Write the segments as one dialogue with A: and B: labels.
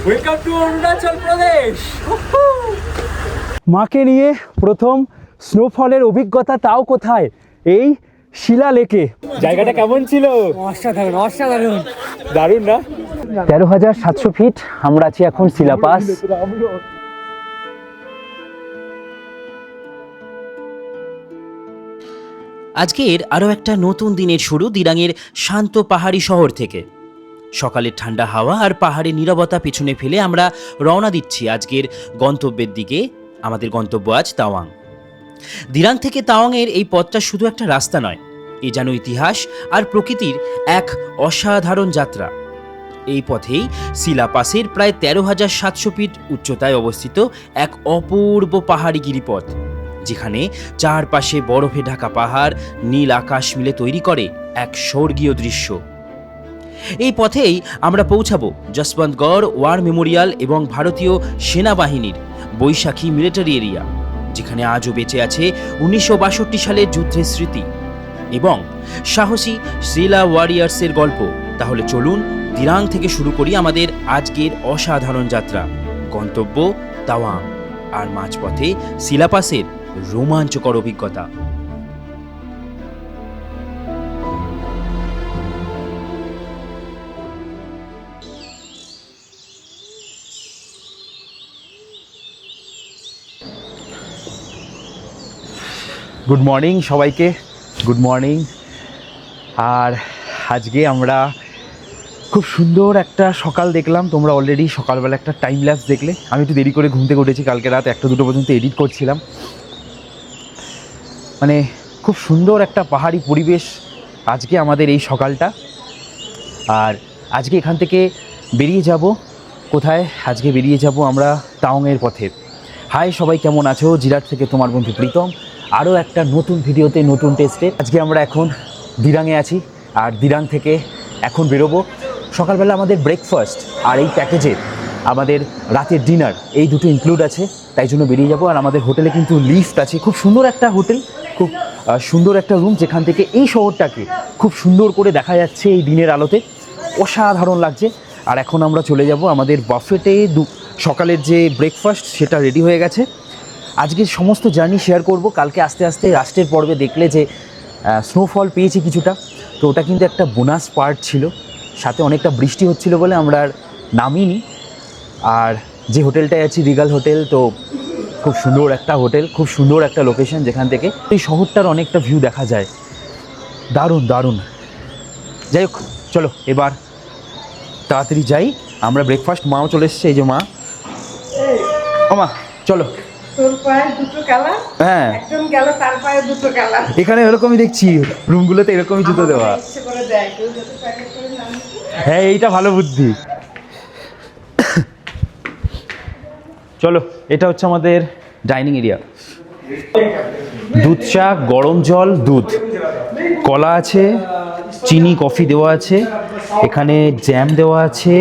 A: Welcome to Arunachal Pradesh.
B: মাকে নিয়ে প্রথম স্নোফলের অভিজ্ঞতা, তাও কোথায়? এই শিলা লেকে। জায়গাটা কেমন ছিল?
A: অসাধারণ অসাধারণ।
B: দারুণ না? 13,700 ফিট আমরা আছি এখন শিলা পাস।
C: আজকের আরও একটা নতুন দিনের শুরু দিরাংয়ের শান্ত পাহাড়ি শহর থেকে। সকালের ঠান্ডা হাওয়া আর পাহাড়ের নীরবতা পেছনে ফেলে আমরা রওনা দিচ্ছি আজকের গন্তব্যের দিকে। আমাদের গন্তব্য আজ তাওয়াং। দিরাং থেকে তাওয়াংয়ের এই পথটা শুধু একটা রাস্তা নয়, এ যেন ইতিহাস আর প্রকৃতির এক অসাধারণ যাত্রা। এই পথেই শিলা পাসের প্রায় 13,700 ফিট উচ্চতায় অবস্থিত এক অপূর্ব পাহাড়ি গিরিপথ, যেখানে চারপাশে বরফে ঢাকা পাহাড় নীল আকাশ মিলে তৈরি করে এক স্বর্গীয় দৃশ্য। এই পথেই আমরা পৌঁছাবো যশবন্তগড় ওয়ার মেমোরিয়াল এবং ভারতীয় সেনাবাহিনীর বৈশাখী মিলিটারি এরিয়া, যেখানে আজও বেঁচে আছে 1962 সালের যুদ্ধের স্মৃতি এবং সাহসী শিলা ওয়ারিয়ার্সের গল্প। তাহলে চলুন দিরাং থেকে শুরু করি আমাদের আজকের অসাধারণ যাত্রা। গন্তব্য তাওয়াং, আর মাঝপথে শিলা পাসের রোমাঞ্চকর অভিজ্ঞতা।
B: গুড মর্নিং সবাইকে, গুড মর্নিং। আর আজকে আমরা খুব সুন্দর একটা সকাল দেখলাম। তোমরা অলরেডি সকালবেলা একটা টাইম ল্যাপস দেখলে। আমি একটু দেরি করে ঘুম থেকে উঠেছি, কালকে রাত 1-2 পর্যন্ত এডিট করছিলাম। মানে খুব সুন্দর একটা পাহাড়ি পরিবেশ আজকে আমাদের এই সকালটা। আর আজকে এখান থেকে বেরিয়ে যাব কোথায়? আজকে বেরিয়ে যাব আমরা তাওয়াংয়ের পথে। হাই সবাই, কেমন আছো? জিরাট থেকে তোমার বন্ধু প্রীতম, আরও একটা নতুন ভিডিওতে, নতুন টেস্টে। আজকে আমরা এখন দিরাংয়ে আছি, আর দিরাং থেকে এখন বেরোবো। সকালবেলা আমাদের ব্রেকফাস্ট আর এই প্যাকেজে আমাদের রাতের ডিনার, এই দুটো ইনক্লুড আছে, তাই জন্য বেরিয়ে যাব। আর আমাদের হোটেলে কিন্তু লিফট আছে, খুব সুন্দর একটা হোটেল, খুব সুন্দর একটা রুম, যেখান থেকে এই শহরটাকে খুব সুন্দর করে দেখা যাচ্ছে এই দিনের আলোতে। অসাধারণ লাগছে। আর এখন আমরা চলে যাব আমাদের বাফেটে। সকালের যে ব্রেকফাস্ট সেটা রেডি হয়ে গেছে। আজকে সমস্ত জার্নি শেয়ার করব। কালকে আস্তে আস্তে লাস্টের পর্বে দেখলে যে স্নোফল পেয়েছি কিছুটা, তো ওটা কিন্তু একটা বোনাস পার্ট ছিল। সাথে অনেকটা বৃষ্টি হচ্ছিল বলে আমরা আর নামিনি। আর যে হোটেলটায় আছি রিগাল হোটেল, তো খুব সুন্দর একটা হোটেল, খুব সুন্দর একটা লোকেশন, যেখান থেকে এই শহরটার অনেকটা ভিউ দেখা যায়। দারুণ দারুণ। যাই হোক, চলো এবার তাড়াতাড়ি যাই। আমরা ব্রেকফাস্ট, মাও চলে এসছে, এই যে মা। ও মা, চলো।
D: তোর পায়ে দুটো কালা,
B: হ্যাঁ,
D: একজন গেল তার পায়ে দুটো কালা।
B: এখানে এরকমই দেখছি, রুমগুলোতে এরকমই জুতো দেওয়া।
D: ইচ্ছে করে দেয়, কেউ যাতে প্যাকেট করে না নিতে।
B: হ্যাঁ, এইটা ভালো বুদ্ধি। চলো, এটা হচ্ছে আমাদের ডাইনিং এরিয়া। দুধ চা, গরম জল, দুধ, কলা আছে, চিনি, কফি দেওয়া আছে, এখানে জ্যাম দেওয়া আছে,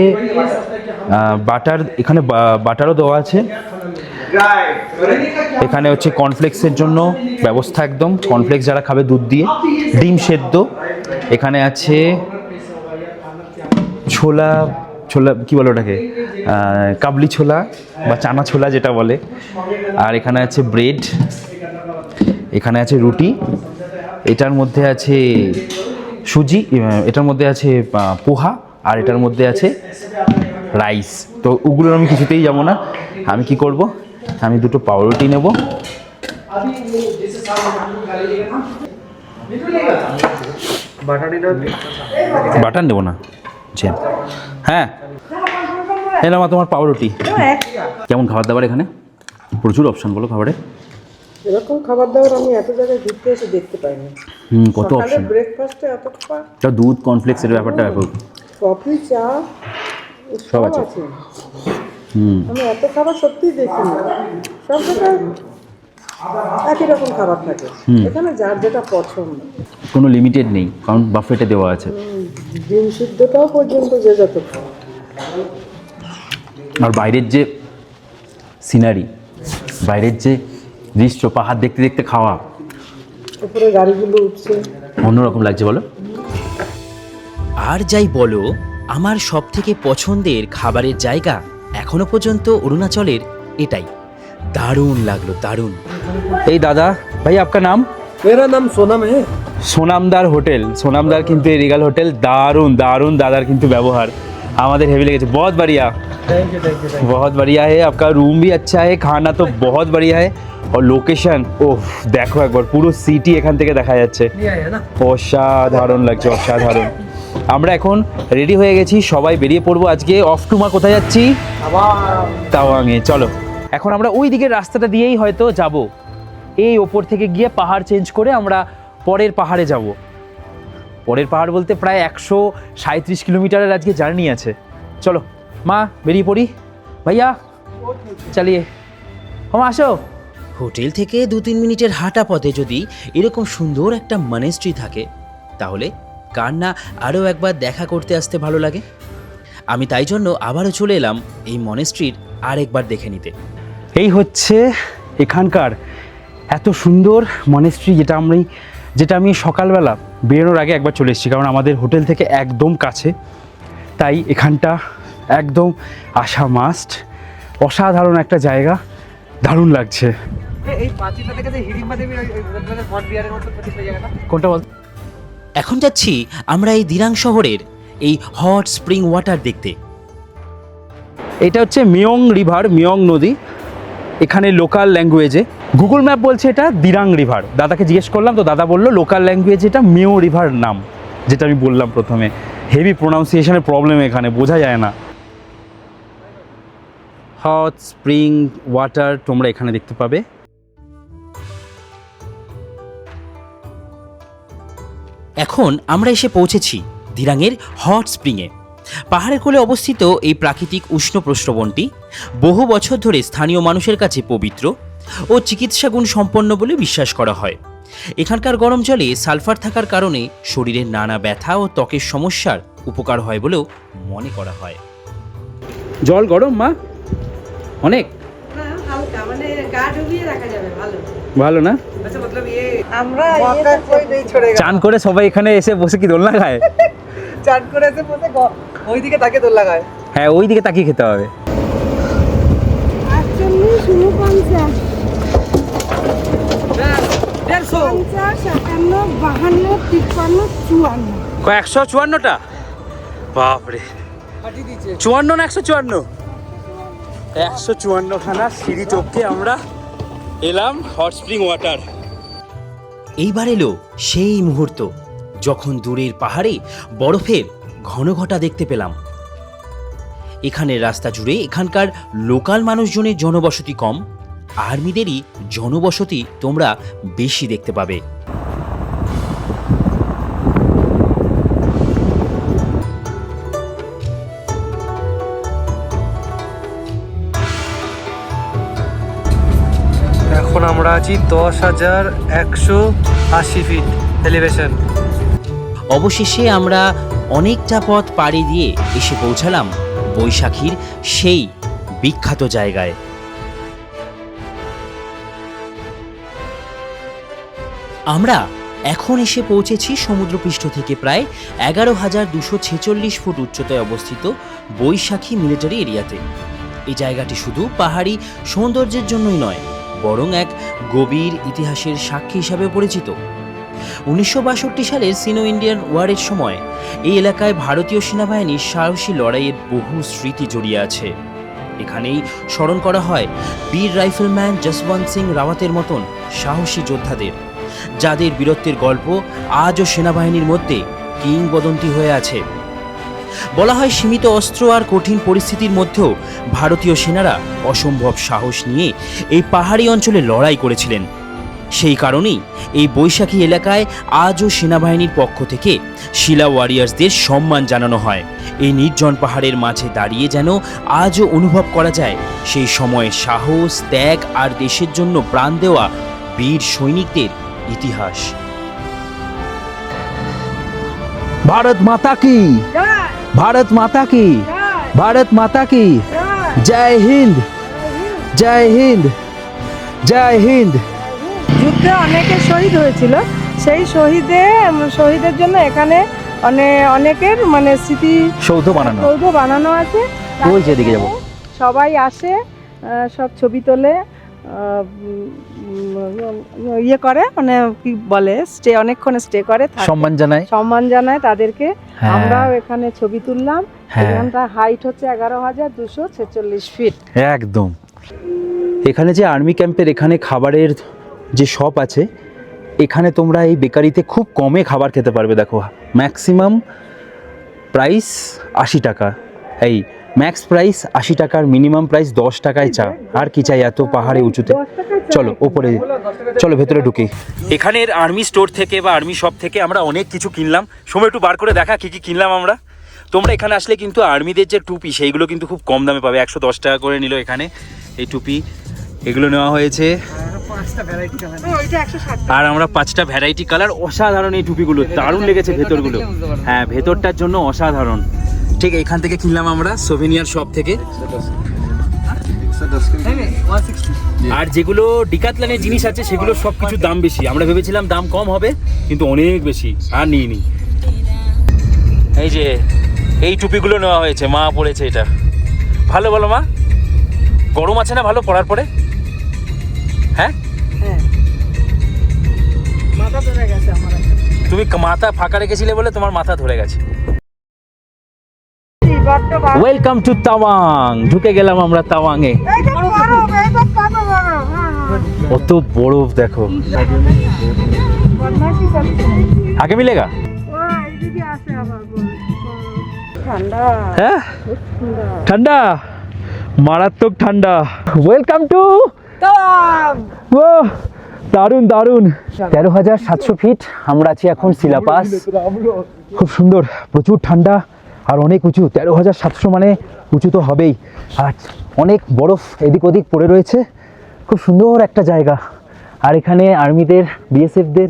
B: বাটার, এখানে বাটারও দেওয়া আছে। এখানে হচ্ছে কর্নফ্লেক্সের জন্য ব্যবস্থা, একদম কর্নফ্লেক্স যারা খাবে দুধ দিয়ে, ডিম সেদ্ধ, এখানে আছে ছোলা, ছোলা কি বলে ওটাকে, কাবলি ছোলা বা চানা ছোলা যেটা বলে। আর এখানে আছে ব্রেড, এখানে আছে রুটি, এটার মধ্যে আছে সুজি, এটার মধ্যে আছে পোহা, আর এটার মধ্যে আছে রাইস। তো ওগুলো আমি কিছুতেই যাবো না। আমি কি করব, আমি দুটো পাউরুটি নেব। বাটার নেব না, জ্যাম। হ্যাঁ, এলাম তোমার পাউরুটি। কেমন খাবার দাবার এখানে? প্রচুর অপশন, বলো খাবারে।
D: এরকম খাবার দাবার আমি এত জায়গায় ঘুরতে এসে দেখতে পাইনি।
B: কত অপশন।
D: ব্রেকফাস্টে এত খাবার,
B: দুধ, কর্নফ্লেক্স, এর ব্যাপারটা ব্যাপক।
D: কফি, চা,
B: সব আছে।
D: আমি এত খাবার সত্যিই দেখিনি। সব জায়গায় একই রকম খাবার থাকে, এখানে যার যেটা পছন্দ,
B: কোনো লিমিটেড নেই, কারণ বাফেটে দেওয়া আছে।
D: ডিম সিদ্ধটাও পর্যন্ত যে যত খায়।
B: আর বাইরের যে সিনারি, বাইরের যে দৃশ্য, পাহাড় দেখতে দেখতে খাওয়া,
D: উপরে গাড়িগুলো উঠছে,
B: অন্যরকম লাগছে, বলো।
C: আর যাই বলো, আমার সবথেকে পছন্দের খাবারের জায়গা এখনো পর্যন্ত অরুণাচলের এটাই দারুণ লাগলো, দারুণ।
B: এই দাদা ভাই आपका नाम?
A: मेरा नाम सोनम है।
B: সোনামদার হোটেল, সোনামদার কিন্তু এই রিগাল হোটেল দারুণ দারুণ, দাদার কিন্তু ব্যবহার আমাদের হেভি লেগেছে। बहुत बढ़िया,
A: थैंक यू
B: बहुत बढ़िया है, आपका रूम भी अच्छा है, खाना तो बहुत बढ़िया है और লোকেশন ওহ দেখো একবার পুরো সিটি এখান থেকে দেখা যাচ্ছে,
A: है ना।
B: অসাধারণ লাগছে, অসাধারণ। আমরা এখন রেডি হয়ে গেছি, সবাই বেরিয়ে পড়বো আজকে অফ টুমা। কোথায় যাচ্ছি? তাওয়াংয়ে। চলো এখন আমরা ওই দিকের রাস্তাটা দিয়েই হয়তো যাব, এই ওপর থেকে গিয়ে পাহাড় চেঞ্জ করে আমরা পরের পাহাড়ে যাব। পরের পাহাড় বলতে প্রায় 137 কিলোমিটারের আজকে জার্নি আছে। চলো মা বেরিয়ে পড়ি, ভাইয়া চালিয়ে হ্যাঁ আসো।
C: হোটেল থেকে 2-3 মিনিটের হাঁটা পথে যদি এরকম সুন্দর একটা মনেস্ট্রি থাকে, তাহলে কার না আরও একবার দেখা করতে আসতে ভালো লাগে। আমি তাই জন্য আবারও চলে এলাম এই মনেস্ট্রির আরেকবার দেখে নিতে।
B: এই হচ্ছে এখানকার এত সুন্দর মনেস্ট্রি, যেটা আমি সকালবেলা বেরোনোর আগে একবার চলে এসেছি, কারণ আমাদের হোটেল থেকে একদম কাছে, তাই এখানটা একদম আসা মাস্ট। অসাধারণ একটা জায়গা, দারুণ লাগছে।
A: এই পাঁচিলটা থেকে যে হিড়িম্বা দেবীর ফট বিহারের মতো প্রতিটা জায়গাটা
B: কোনটা বল?
C: এখন যাচ্ছি আমরা এই দিরাং শহরের এই হট স্প্রিং ওয়াটার দেখতে।
B: এটা হচ্ছে মিয়ং রিভার, মিয়ং নদী। এখানে লোকাল ল্যাঙ্গুয়েজে গুগল ম্যাপ বলছে এটা দিরাং রিভার। দাদাকে জিজ্ঞেস করলাম তো দাদা বললো লোকাল ল্যাঙ্গুয়েজে এটা মিও রিভার নাম, যেটা আমি বললাম প্রথমে। হেভি প্রোনাউন্সিয়েশনের প্রবলেম, এখানে বোঝা যায় না। হট স্প্রিং ওয়াটার তোমরা এখানে দেখতে পাবে।
C: এখন আমরা এসে পৌঁছেছি দিরাংয়ের হট স্প্রিংয়ে। পাহাড়ের কোলে অবস্থিত এই প্রাকৃতিক উষ্ণ প্রস্রবণটি বহু বছর ধরে স্থানীয় মানুষের কাছে পবিত্র ও চিকিৎসা গুণ সম্পন্ন বলে বিশ্বাস করা হয়। এখানকার গরম জলে সালফার থাকার কারণে শরীরের নানা ব্যথা ও ত্বকের সমস্যার উপকার হয় বলেও মনে করা হয়।
B: জল গরম মা অনেক
D: হালকা, মানে গা ডুবিয়ে রাখা যাবে, ভালো
B: ভালো না?
A: अच्छा मतलब ये
D: আমরা कोई नहीं छोड़ेगा।
B: চান করে সবাই এখানে এসে বসে কি দোলনা খায়?
D: চান করে এসে বসে ওইদিকে তাকে দোল লাগায়।
B: হ্যাঁ ওই দিকে তাকিয়ে খেতে হবে।
E: 48, 49,
A: 150
E: 50, 51, 52, 53, 54।
B: 154টা? বাপরে,
A: পাটি দিচ্ছে
B: 54 না 154? 154 খানা সিঁড়ি টপকে আমরা এলাম হট স্প্রিং ওয়াটার।
C: এইবার এলো সেই মুহূর্ত যখন দূরের পাহাড়ে বরফের ঘন ঘটা দেখতে পেলাম। এখানের রাস্তা জুড়ে এখানকার লোকাল মানুষজনের জনবসতি কম, আর্মিদেরই জনবসতি তোমরা বেশি দেখতে পাবে।
A: এখন আমরা আছি 10,180 ফিট এলিভেশন।
C: অবশেষে আমরা অনেকটা পথ পাড়ি দিয়ে এসে পৌঁছালাম বৈশাখীর সেই বিখ্যাত জায়গায়। আমরা এখন এসে পৌঁছেছি সমুদ্রপৃষ্ঠ থেকে প্রায় 11,246 ফুট উচ্চতায় অবস্থিত বৈশাখী মিলিটারি এরিয়াতে। এই জায়গাটি শুধু পাহাড়ি সৌন্দর্যের জন্যই নয়, বরং এক গভীর ইতিহাসের সাক্ষী হিসাবে পরিচিত। 1962 সালের সিনো ইন্ডিয়ান ওয়ারের সময় এই এলাকায় ভারতীয় সেনাবাহিনীর সাহসী লড়াইয়ের বহু স্মৃতি জড়িয়ে আছে। এখানেই স্মরণ করা হয় বীর রাইফেলম্যান যশবন্ত সিং রাওয়াতের মতন সাহসী যোদ্ধাদের, যাদের বীরত্বের গল্প আজও সেনাবাহিনীর মধ্যে কিংবদন্তি হয়ে আছে। বলা হয় সীমিত অস্ত্র আর কঠিন পরিস্থিতির মধ্যেও ভারতীয় সেনারা অসম্ভব সাহস নিয়ে এই পাহাড়ি অঞ্চলে লড়াই করেছিলেন। সেই কারণেই এই বৈশাখী এলাকায় আজও সেনাবাহিনীর পক্ষ থেকে শিলা ওয়ারিয়ার্সদের সম্মান জানানো হয়। এই নির্জন পাহাড়ের মাঝে দাঁড়িয়ে যেন আজও অনুভব করা যায় সেই সময়ের সাহস, ত্যাগ আর দেশের জন্য প্রাণ দেওয়া বীর সৈনিকদের ইতিহাস।
B: ভারত মাতা কি, ভারত মাতা কি, ভারত মাতা কি, জয় হিন্দ, জয় হিন্দ, জয় হিন্দ।
D: যুদ্ধে অনেকে শহীদ হয়েছিল, সেই শহীদের জন্য এখানে অনেকের মানে স্মৃতি
B: সৌধ বানানো,
D: সৌধ বানানো আছে।
B: ওই যেদিকে যাবো
D: সবাই আসে, সব ছবি তোলে, ইয়ে করে, মানে কি বলে, অনেকক্ষণ স্টে করে, থাকে। সম্মান জানায় তাদেরকে।
B: হ্যাঁ।
D: আমরাও এখানে ছবি তুললাম।
B: হ্যাঁ।
D: এখানটা হাইট হচ্ছে 11,246 ফিট।
B: একদম। এখানে যে আর্মি ক্যাম্পের এখানে খাবারের যে শপ আছে, এখানে তোমরা এই বেকারিতে খুব কমে খাবার খেতে পারবে। দেখো ম্যাক্সিমাম প্রাইস 80 টাকা, এই ম্যাক্স প্রাইস 80 টাকার, মিনিমাম প্রাইস 10 টাকায় চা। আর কি চাই এত পাহাড়ে উঁচুতে। চলো ওপরে, চলো ভেতরে ঢুকি। এখানের আর্মি স্টোর থেকে বা আর্মি শপ থেকে আমরা অনেক কিছু কিনলাম। সময় একটু বার করে দেখা কি কি কিনলাম আমরা। তোমরা এখানে আসলে কিন্তু আর্মিদের যে টুপি সেইগুলো কিন্তু খুব কম দামে পাবে। 110 টাকা করে নিল এখানে এই টুপি, এগুলো নেওয়া হয়েছে। আর আমরা 5টা ভ্যারাইটি কালার, অসাধারণ এই টুপিগুলো, দারুণ লেগেছে ভেতরগুলো। হ্যাঁ, ভেতরটার জন্য অসাধারণ। ঠিক এখান থেকে কিনলাম আমরা সোভেনিয়ার শপ থেকে। আর যেগুলো ডিকাথলনের জিনিস আছে সেগুলো সব কিছু দাম বেশি। আমরা ভেবেছিলাম দাম কম হবে, কিন্তু অনেক বেশি, আর নিইনি। এই যে এই টুপিগুলো নেওয়া হয়েছে, মা পড়েছে এটা। ভালো বলো মা, গরম আছে না ভালো পরার পরে? হ্যাঁ,
D: মাথা ধরে গেছে আমার।
B: তুমি মাথা ফাঁকা রেখেছিলে বলে তোমার মাথা ধরে গেছে। Welcome to Tawang. ঢুকে গেলাম আমরা তাওয়াংয়ে। কত বরফ দেখো। আগে মিলেগা?
D: ঠান্ডা,
B: হ্যাঁ ঠান্ডা, মারাত্মক ঠান্ডা। Welcome to
D: Tawang.
B: ও দারুণ দারুণ। 13,700 ফিট আমরা আছি এখন শিলা পাস। খুব সুন্দর, প্রচুর ঠান্ডা আর অনেক উঁচু। 13,700 মানে উঁচু তো হবেই। আর অনেক বরফ এদিক ওদিক পড়ে রয়েছে। খুব সুন্দর একটা জায়গা। আর এখানে আর্মিদের, বিএসএফদের,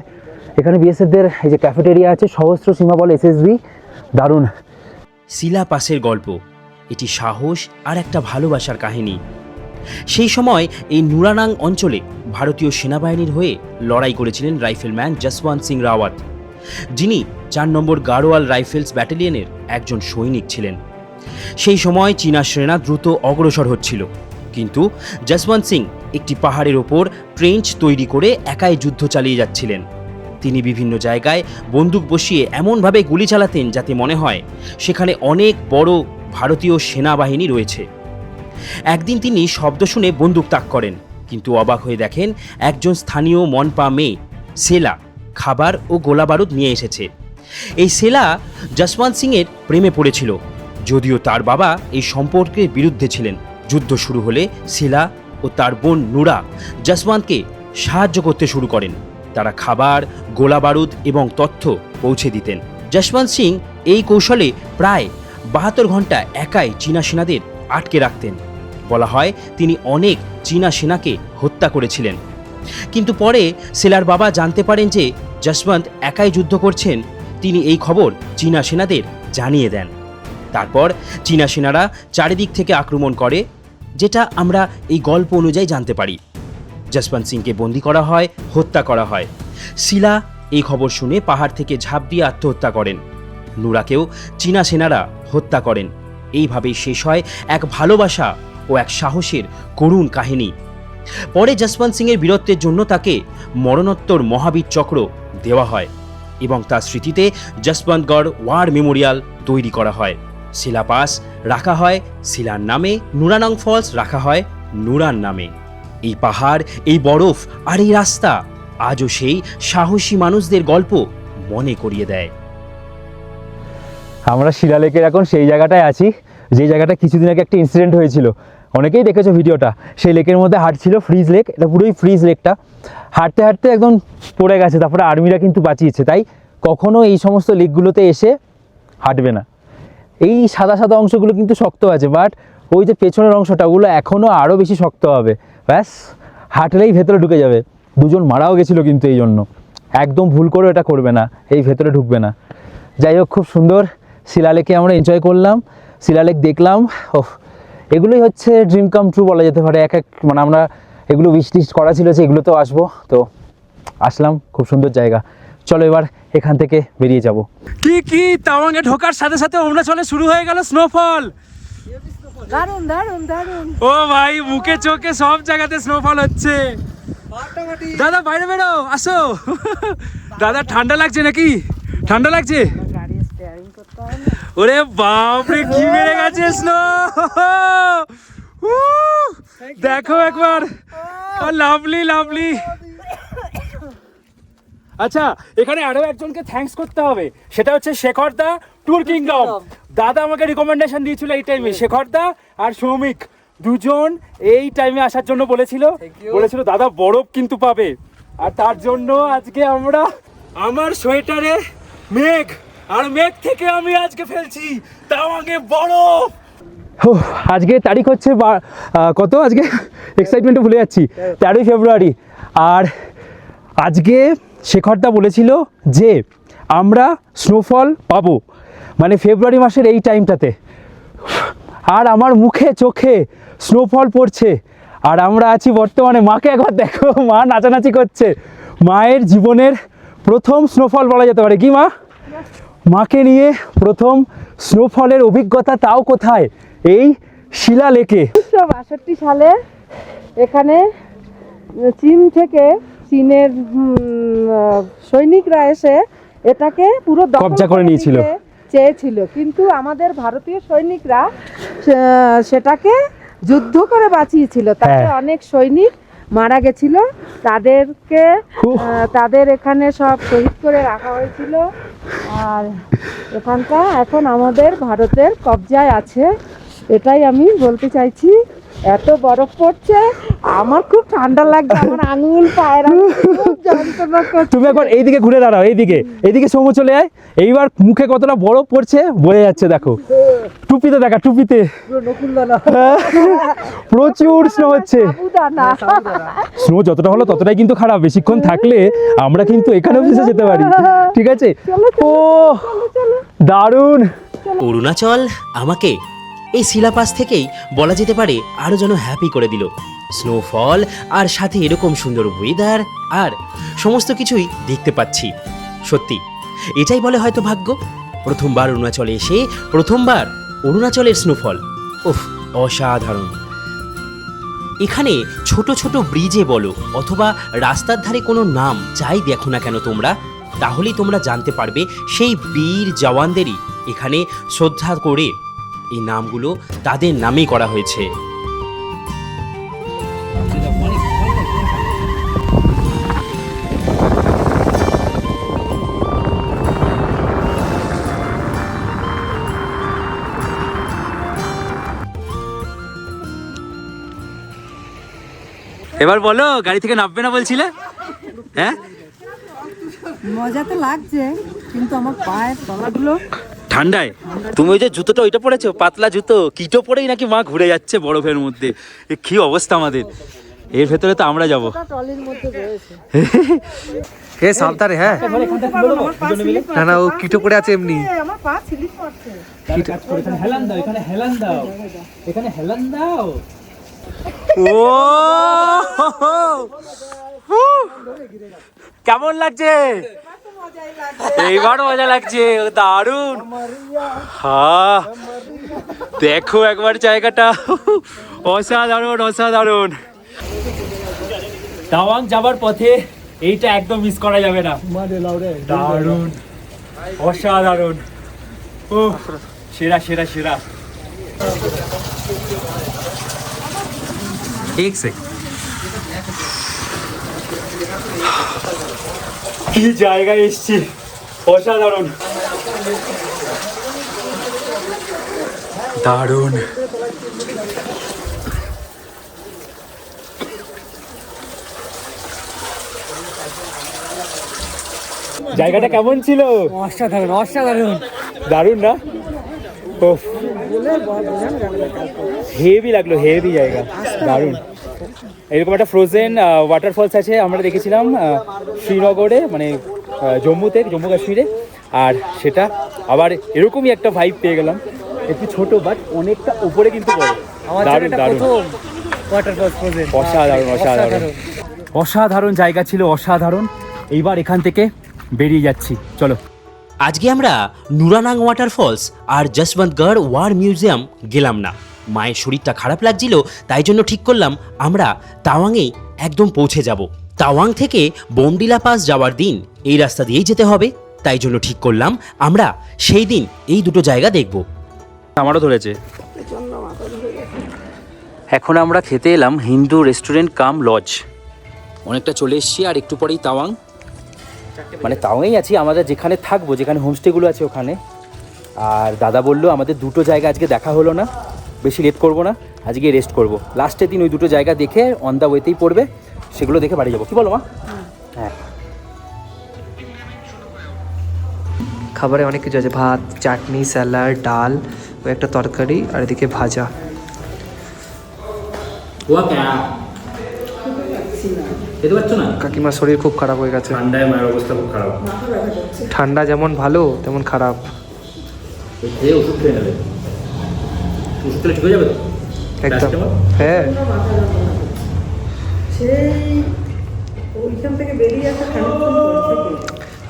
B: এখানে বিএসএফদের এই যে ক্যাফেটেরিয়া আছে, সহস্র সীমা বল, এসএসবি, দারুণ।
C: শিলা পাসের গল্প, এটি সাহস আর একটা ভালোবাসার কাহিনী। সেই সময় এই নুরানাং অঞ্চলে ভারতীয় সেনাবাহিনীর হয়ে লড়াই করেছিলেন রাইফেলম্যান জসওয়ান্ত সিং রাওয়াত, যিনি 4 নম্বর গাড়োয়াল রাইফেলস ব্যাটালিয়নের একজন সৈনিক ছিলেন। সেই সময় চীনা সেনা দ্রুত অগ্রসর হচ্ছিল, কিন্তু জসওয়ান্ত সিং একটি পাহাড়ের ওপর ট্রেঞ্চ তৈরি করে একাই যুদ্ধ চালিয়ে যাচ্ছিলেন। তিনি বিভিন্ন জায়গায় বন্দুক বসিয়ে এমনভাবে গুলি চালাতেন যাতে মনে হয় সেখানে অনেক বড় ভারতীয় সেনাবাহিনী রয়েছে। একদিন তিনি শব্দ শুনে বন্দুক তাক করেন, কিন্তু অবাক হয়ে দেখেন একজন স্থানীয় মনপা মেয়ে সেলা খাবার ও গোলাবারুদ নিয়ে এসেছে। এই সেলা জসওয়ান্ত সিংয়ের প্রেমে পড়েছিল, যদিও তার বাবা এই সম্পর্কের বিরুদ্ধে ছিলেন। যুদ্ধ শুরু হলে সেলা ও তার বোন নুরা জসওয়ান্তকে সাহায্য করতে শুরু করেন। তারা খাবার, গোলাবারুদ এবং তথ্য পৌঁছে দিতেন। জসওয়ান্ত সিং এই কৌশলে প্রায় 72 ঘন্টা একাই চীনা সেনাদের আটকে রাখতেন। বলা হয় তিনি অনেক চীনা সেনাকে হত্যা করেছিলেন। কিন্তু পরে সেলার বাবা জানতে পারেন যে জসওয়ান্ত একাই যুদ্ধ করছেন। তিনি এই খবর চীনা সেনাদের জানিয়ে দেন। তারপর চীনা সেনারা চারিদিক থেকে আক্রমণ করে, যেটা আমরা এই গল্প অনুযায়ী জানতে পারি। জসওয়ান্ত সিংকে বন্দি করা হয়, হত্যা করা হয়। শিলা এই খবর শুনে পাহাড় থেকে ঝাঁপ দিয়ে আত্মহত্যা করেন। নুরাকেও চীনা সেনারা হত্যা করেন। এইভাবেই শেষ হয় এক ভালোবাসা ও এক সাহসের করুণ কাহিনী। পরে জসওয়ান্ত সিংয়ের বীরত্বের জন্য তাকে মরণোত্তর মহাবীর চক্র দেওয়া হয় এবং তার স্মৃতিতে জসওয়ান্তগড় ওয়ার মেমোরিয়াল তৈরি করা হয়। শিলা পাস রাখা হয় শিলার নামে, নুরানাং ফলস রাখা হয় নুরার নামে। এই পাহাড়, এই বরফ আর এই রাস্তা আজও সেই সাহসী মানুষদের গল্প মনে করিয়ে দেয়।
B: আমরা শিলালেকের এখন সেই জায়গাটায় আছি, যে জায়গাটা কিছুদিন আগে একটা ইনসিডেন্ট হয়েছিল। অনেকেই দেখেছো ভিডিওটা। সেই লেকের মধ্যে হাঁটছিল, ফ্রিজ লেক, এটা পুরোই ফ্রিজ লেকটা। হাঁটতে হাঁটতে একদম পড়ে গেছে, তারপরে আর্মিরা কিন্তু বাঁচিয়েছে। তাই কখনো এই সমস্ত লেকগুলোতে এসে হাঁটবে না। এই সাদা সাদা অংশগুলো কিন্তু শক্ত আছে, বাট ওই যে পেছনের অংশটা, ওগুলো এখনও আরও বেশি শক্ত হবে। ব্যাস হাঁটলেই ভেতরে ঢুকে যাবে। 2 জন মারাও গেছিলো কিন্তু এই জন্য। একদম ভুল করে এটা করবে না, এই ভেতরে ঢুকবে না। যাই হোক, খুব সুন্দর শিলালেকে আমরা এনজয় করলাম, শিলালেক দেখলাম। ওহ, এগুলোই হচ্ছে ড্রিম কাম ট্রু বলা যেতে পারে। মানে আমরা এগুলো উইশ লিস্ট করা ছিল যে এগুলোতেও আসবো, তো আসলাম। খুব সুন্দর জায়গা। চলো এবার এখান থেকে বেরিয়ে যাব। কি তাওয়াংয়ে ঢোকার সাথে সাথে অরুণাচলে শুরু হয়ে গেল স্নোফল।
D: দারুণ দারুণ দারুণ।
B: ও ভাই, মুখে চোখে সব জায়গাতে স্নোফল হচ্ছে। দাদা বাইরে বেরো, আসো। দাদা ঠান্ডা লাগছে নাকি? ঠান্ডা লাগছে?
D: গাড়ি স্টিয়ারিং করতে হয় না।
B: ওরে বাপরে, কি বেড়ে গেছে স্নো। দেখো একবার, লাভলি লাভলি। আচ্ছা, এখানে আরো একজনকে থ্যাঙ্কস করতে হবে, সেটা হচ্ছে শেখর দা, ট্যুর কিংডম। দাদা আমাকে রিকমেন্ডেশন দিয়েছিল এই টাইমে, শেখর দা আর সৌমিক দুজন এই টাইমে আসার জন্য বলেছিল দাদা বরফ কিন্তু পাবে, আর তার জন্য আজকে আমরা আমার সোয়েটারে মেঘ, আর মেঘ থেকে আমি আজকে ফেলছি তাও আগে বরফ। আজকে তারিখ হচ্ছে কত, আজকে এক্সাইটমেন্টে ভুলে যাচ্ছি, 13ই ফেব্রুয়ারি। আর আজকে শেখরদা বলেছিল যে আমরা স্নোফল পাবো, মানে ফেব্রুয়ারি মাসের এই টাইমটাতে। আর আমার মুখে চোখে স্নোফল পড়ছে, আর আমরা আছি বর্তমানে। মাকে একবার দেখো, মা নাচানাচি করছে। মায়ের জীবনের প্রথম স্নোফল বলা যেতে পারে, কি মা? মাকে নিয়ে প্রথম স্নোফলের অভিজ্ঞতা, তাও কোথায়? এই শিলালেকে।
D: 1962 সালে এখানে চীন থেকে, চীনের সৈনিকরা এসে এটাকে পুরো
B: কবজা করে নিয়েছিল,
D: চেয়েছিল, কিন্তু আমাদের ভারতীয় সৈনিকরা সেটাকে যুদ্ধ করে বাঁচিয়েছিল। তাতে অনেক সৈনিক মারা গেছিল, তাদের এখানে সব শহীদ করে রাখা হয়েছিল। আর এখানটা এখন আমাদের ভারতের কবজায় আছে, এটাই আমি বলতে চাইছি। এত বরফ পড়ছে, আমার খুব ঠান্ডা লাগছে, আমার আঙুল পায়ের খুব যন্ত্রণা করছে।
B: তুমি একবার এইদিকে ঘুরে দাঁড়াও, এইদিকে সৌম্য চলে আয়। এইবার মুখে কতটা বরফ পড়ছে বোঝা যাচ্ছে, দেখো টুপিতে, দেখা টুপিতে প্রচুর স্নো হচ্ছে। স্নো যতটা হলো ততটাই কিন্তু খারাপ, বেশিক্ষণ থাকলে আমরা কিন্তু এখানেও ফেসে যেতে পারি, ঠিক আছে? ও দারুণ।
C: অরুণাচল আমাকে এই শিলাপাস থেকেই বলা যেতে পারে আরও যেন হ্যাপি করে দিল। স্নোফল, আর সাথে এরকম সুন্দর ওয়েদার, আর সমস্ত কিছুই দেখতে পাচ্ছি। সত্যি এটাই বলে হয়তো ভাগ্য। প্রথমবার অরুণাচলে এসে প্রথমবার অরুণাচলের স্নোফল, ওহ অসাধারণ। এখানে ছোট ছোট ব্রিজে বলো অথবা রাস্তার ধারে কোনো নাম যাই দেখো না কেন তোমরা, তাহলেই তোমরা জানতে পারবে সেই বীর জওয়ানদেরই এখানে শ্রদ্ধা করে এই নামগুলো তাদের নামেই করা হয়েছে।
B: এবার বলো, গাড়ি থেকে নামবে না বলছিলে? হ্যাঁ,
D: মজা তো লাগছে, কিন্তু আমার পায়ের তলাগুলো
B: ঠান্ডায়। তুমি ওই যে জুতোটা ওইটা পরেছো, পাতলা জুতো, কিটো পরেই নাকি মা ঘুরে যাচ্ছে বরফের মধ্যে। কি অবস্থা আমাদের, এর ভেতরে তো আমরা যাবো।
D: ট্রলির মধ্যে রয়েছে।
A: হে সাবধানে, হ্যাঁ না না, ও কিটো পড়ে আছে এমনি।
D: আমার পা স্লিপ করছে।
B: এখানে হেলান দাও, এখানে হেলান দাও। ও কেমন লাগছে? এইবার মজা লাগছে, দারুণ। হ্যাঁ দেখো একবার জায়গাটা, অসাধারণ অসাধারণ। তাওয়াং যাবার পথে এইটা একদম মিস করা যাবে না, দারুণ অসাধারণ। ও সেরা সেরা সেরা।
A: एक सेकंड,
B: কি জায়গায় এসছি, অসাধারণ দারুণ। জায়গাটা কেমন ছিল?
A: অসাধারণ অসাধারণ,
B: দারুণ না? ও হেভি লাগলো, হেভি জায়গা, দারুণ। এরকম একটা ফ্রোজেন ওয়াটারফলস আছে, আমরা দেখেছিলাম শ্রীনগরে, মানে জম্মু কাশ্মীরে। আর সেটা আবার এরকমই একটা ভাইব পেয়ে গেলাম, একটু ছোট বাট অনেকটা উপরে কিন্তু বড়। দারুণ দারুণ, অসাধারণ অসাধারণ অসাধারণ জায়গা ছিল, অসাধারণ। এইবার এখান থেকে বেরিয়ে যাচ্ছি, চলো।
C: আজকে আমরা নুরানাং ওয়াটারফলস আর যশবন্তগড় ওয়ার মিউজিয়াম গেলাম না, মায়ের শরীরটা খারাপ লাগছিল, তাই জন্য ঠিক করলাম আমরা তাওয়াংয়েই একদম পৌঁছে যাব। তাওয়াং থেকে বোমডিলা পাস যাওয়ার দিন এই রাস্তা দিয়েই যেতে হবে, তাই জন্য ঠিক করলাম আমরা সেই দিন এই দুটো জায়গা দেখব।
B: আমারও ধরেছে। এখন আমরা খেতে এলাম হিন্দু রেস্টুরেন্ট কাম লজ। অনেকটা চলে এসেছি, আর একটু পরেই তাওয়াং, মানে তাওয়াংয়েই আছি, আমাদের যেখানে থাকবো, যেখানে হোমস্টেগুলো আছে ওখানে। আর দাদা বললো আমাদের দুটো জায়গা আজকে দেখা হলো না, বেশি লেট করবো না, আজকে রেস্ট করবো। লাস্টের দিন ওই দুটো জায়গা দেখে অন দ্য ওয়েতেই পড়বে, সেগুলো দেখে বাড়ি যাবো। কি বলো মা? হ্যাঁ,
A: খাবারে অনেক কিছু আছে, ভাত, চাটনি, স্যালাড, ডাল, ও একটা তরকারি, আর এদিকে ভাজা।
B: খেতে পারছো না?
A: কাকিমার শরীর খুব খারাপ হয়ে গেছে,
B: ঠান্ডায় মায়ের অবস্থা খুব খারাপ।
A: ঠান্ডা যেমন ভালো তেমন খারাপ।
B: খেয়ে ওষুধ খেয়ে নেবে, ওষুধ খেলে ঠিক হয়ে যাবে তো
A: একদম, হ্যাঁ।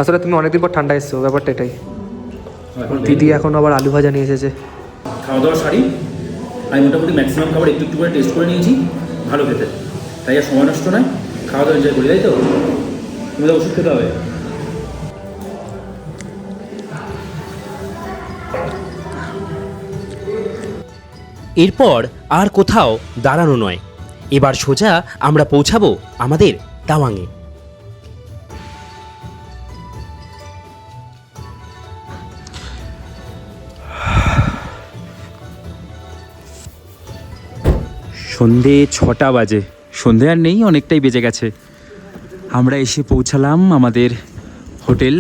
A: আসলে তুমি অনেকদিন পর ঠান্ডা এসছো, ব্যাপারটা এটাই। দিদি এখন আবার আলু ভাজা নিয়ে এসেছে।
B: খাওয়া দাওয়ার শাড়ি আমি মোটামুটি ম্যাক্সিমাম খাবার একটু একটু করে টেস্ট করে নিয়েছি, ভালো খেতে, তাই আর সময় নষ্ট নয়, খাওয়া দাওয়া এনজয় করি, তাই তো? তুমি তো ওষুধ খেতে হবে।
C: এরপর আর কোথাও দাঁড়ানো নয়, এবার সোজা আমরা পৌঁছাবো আমাদের তাওয়াংয়ে।
B: সন্ধে 6টা বাজে, সন্ধে আর নেই, অনেকটাই বেজে গেছে। আমরা এসে পৌঁছালাম আমাদের হোটেল।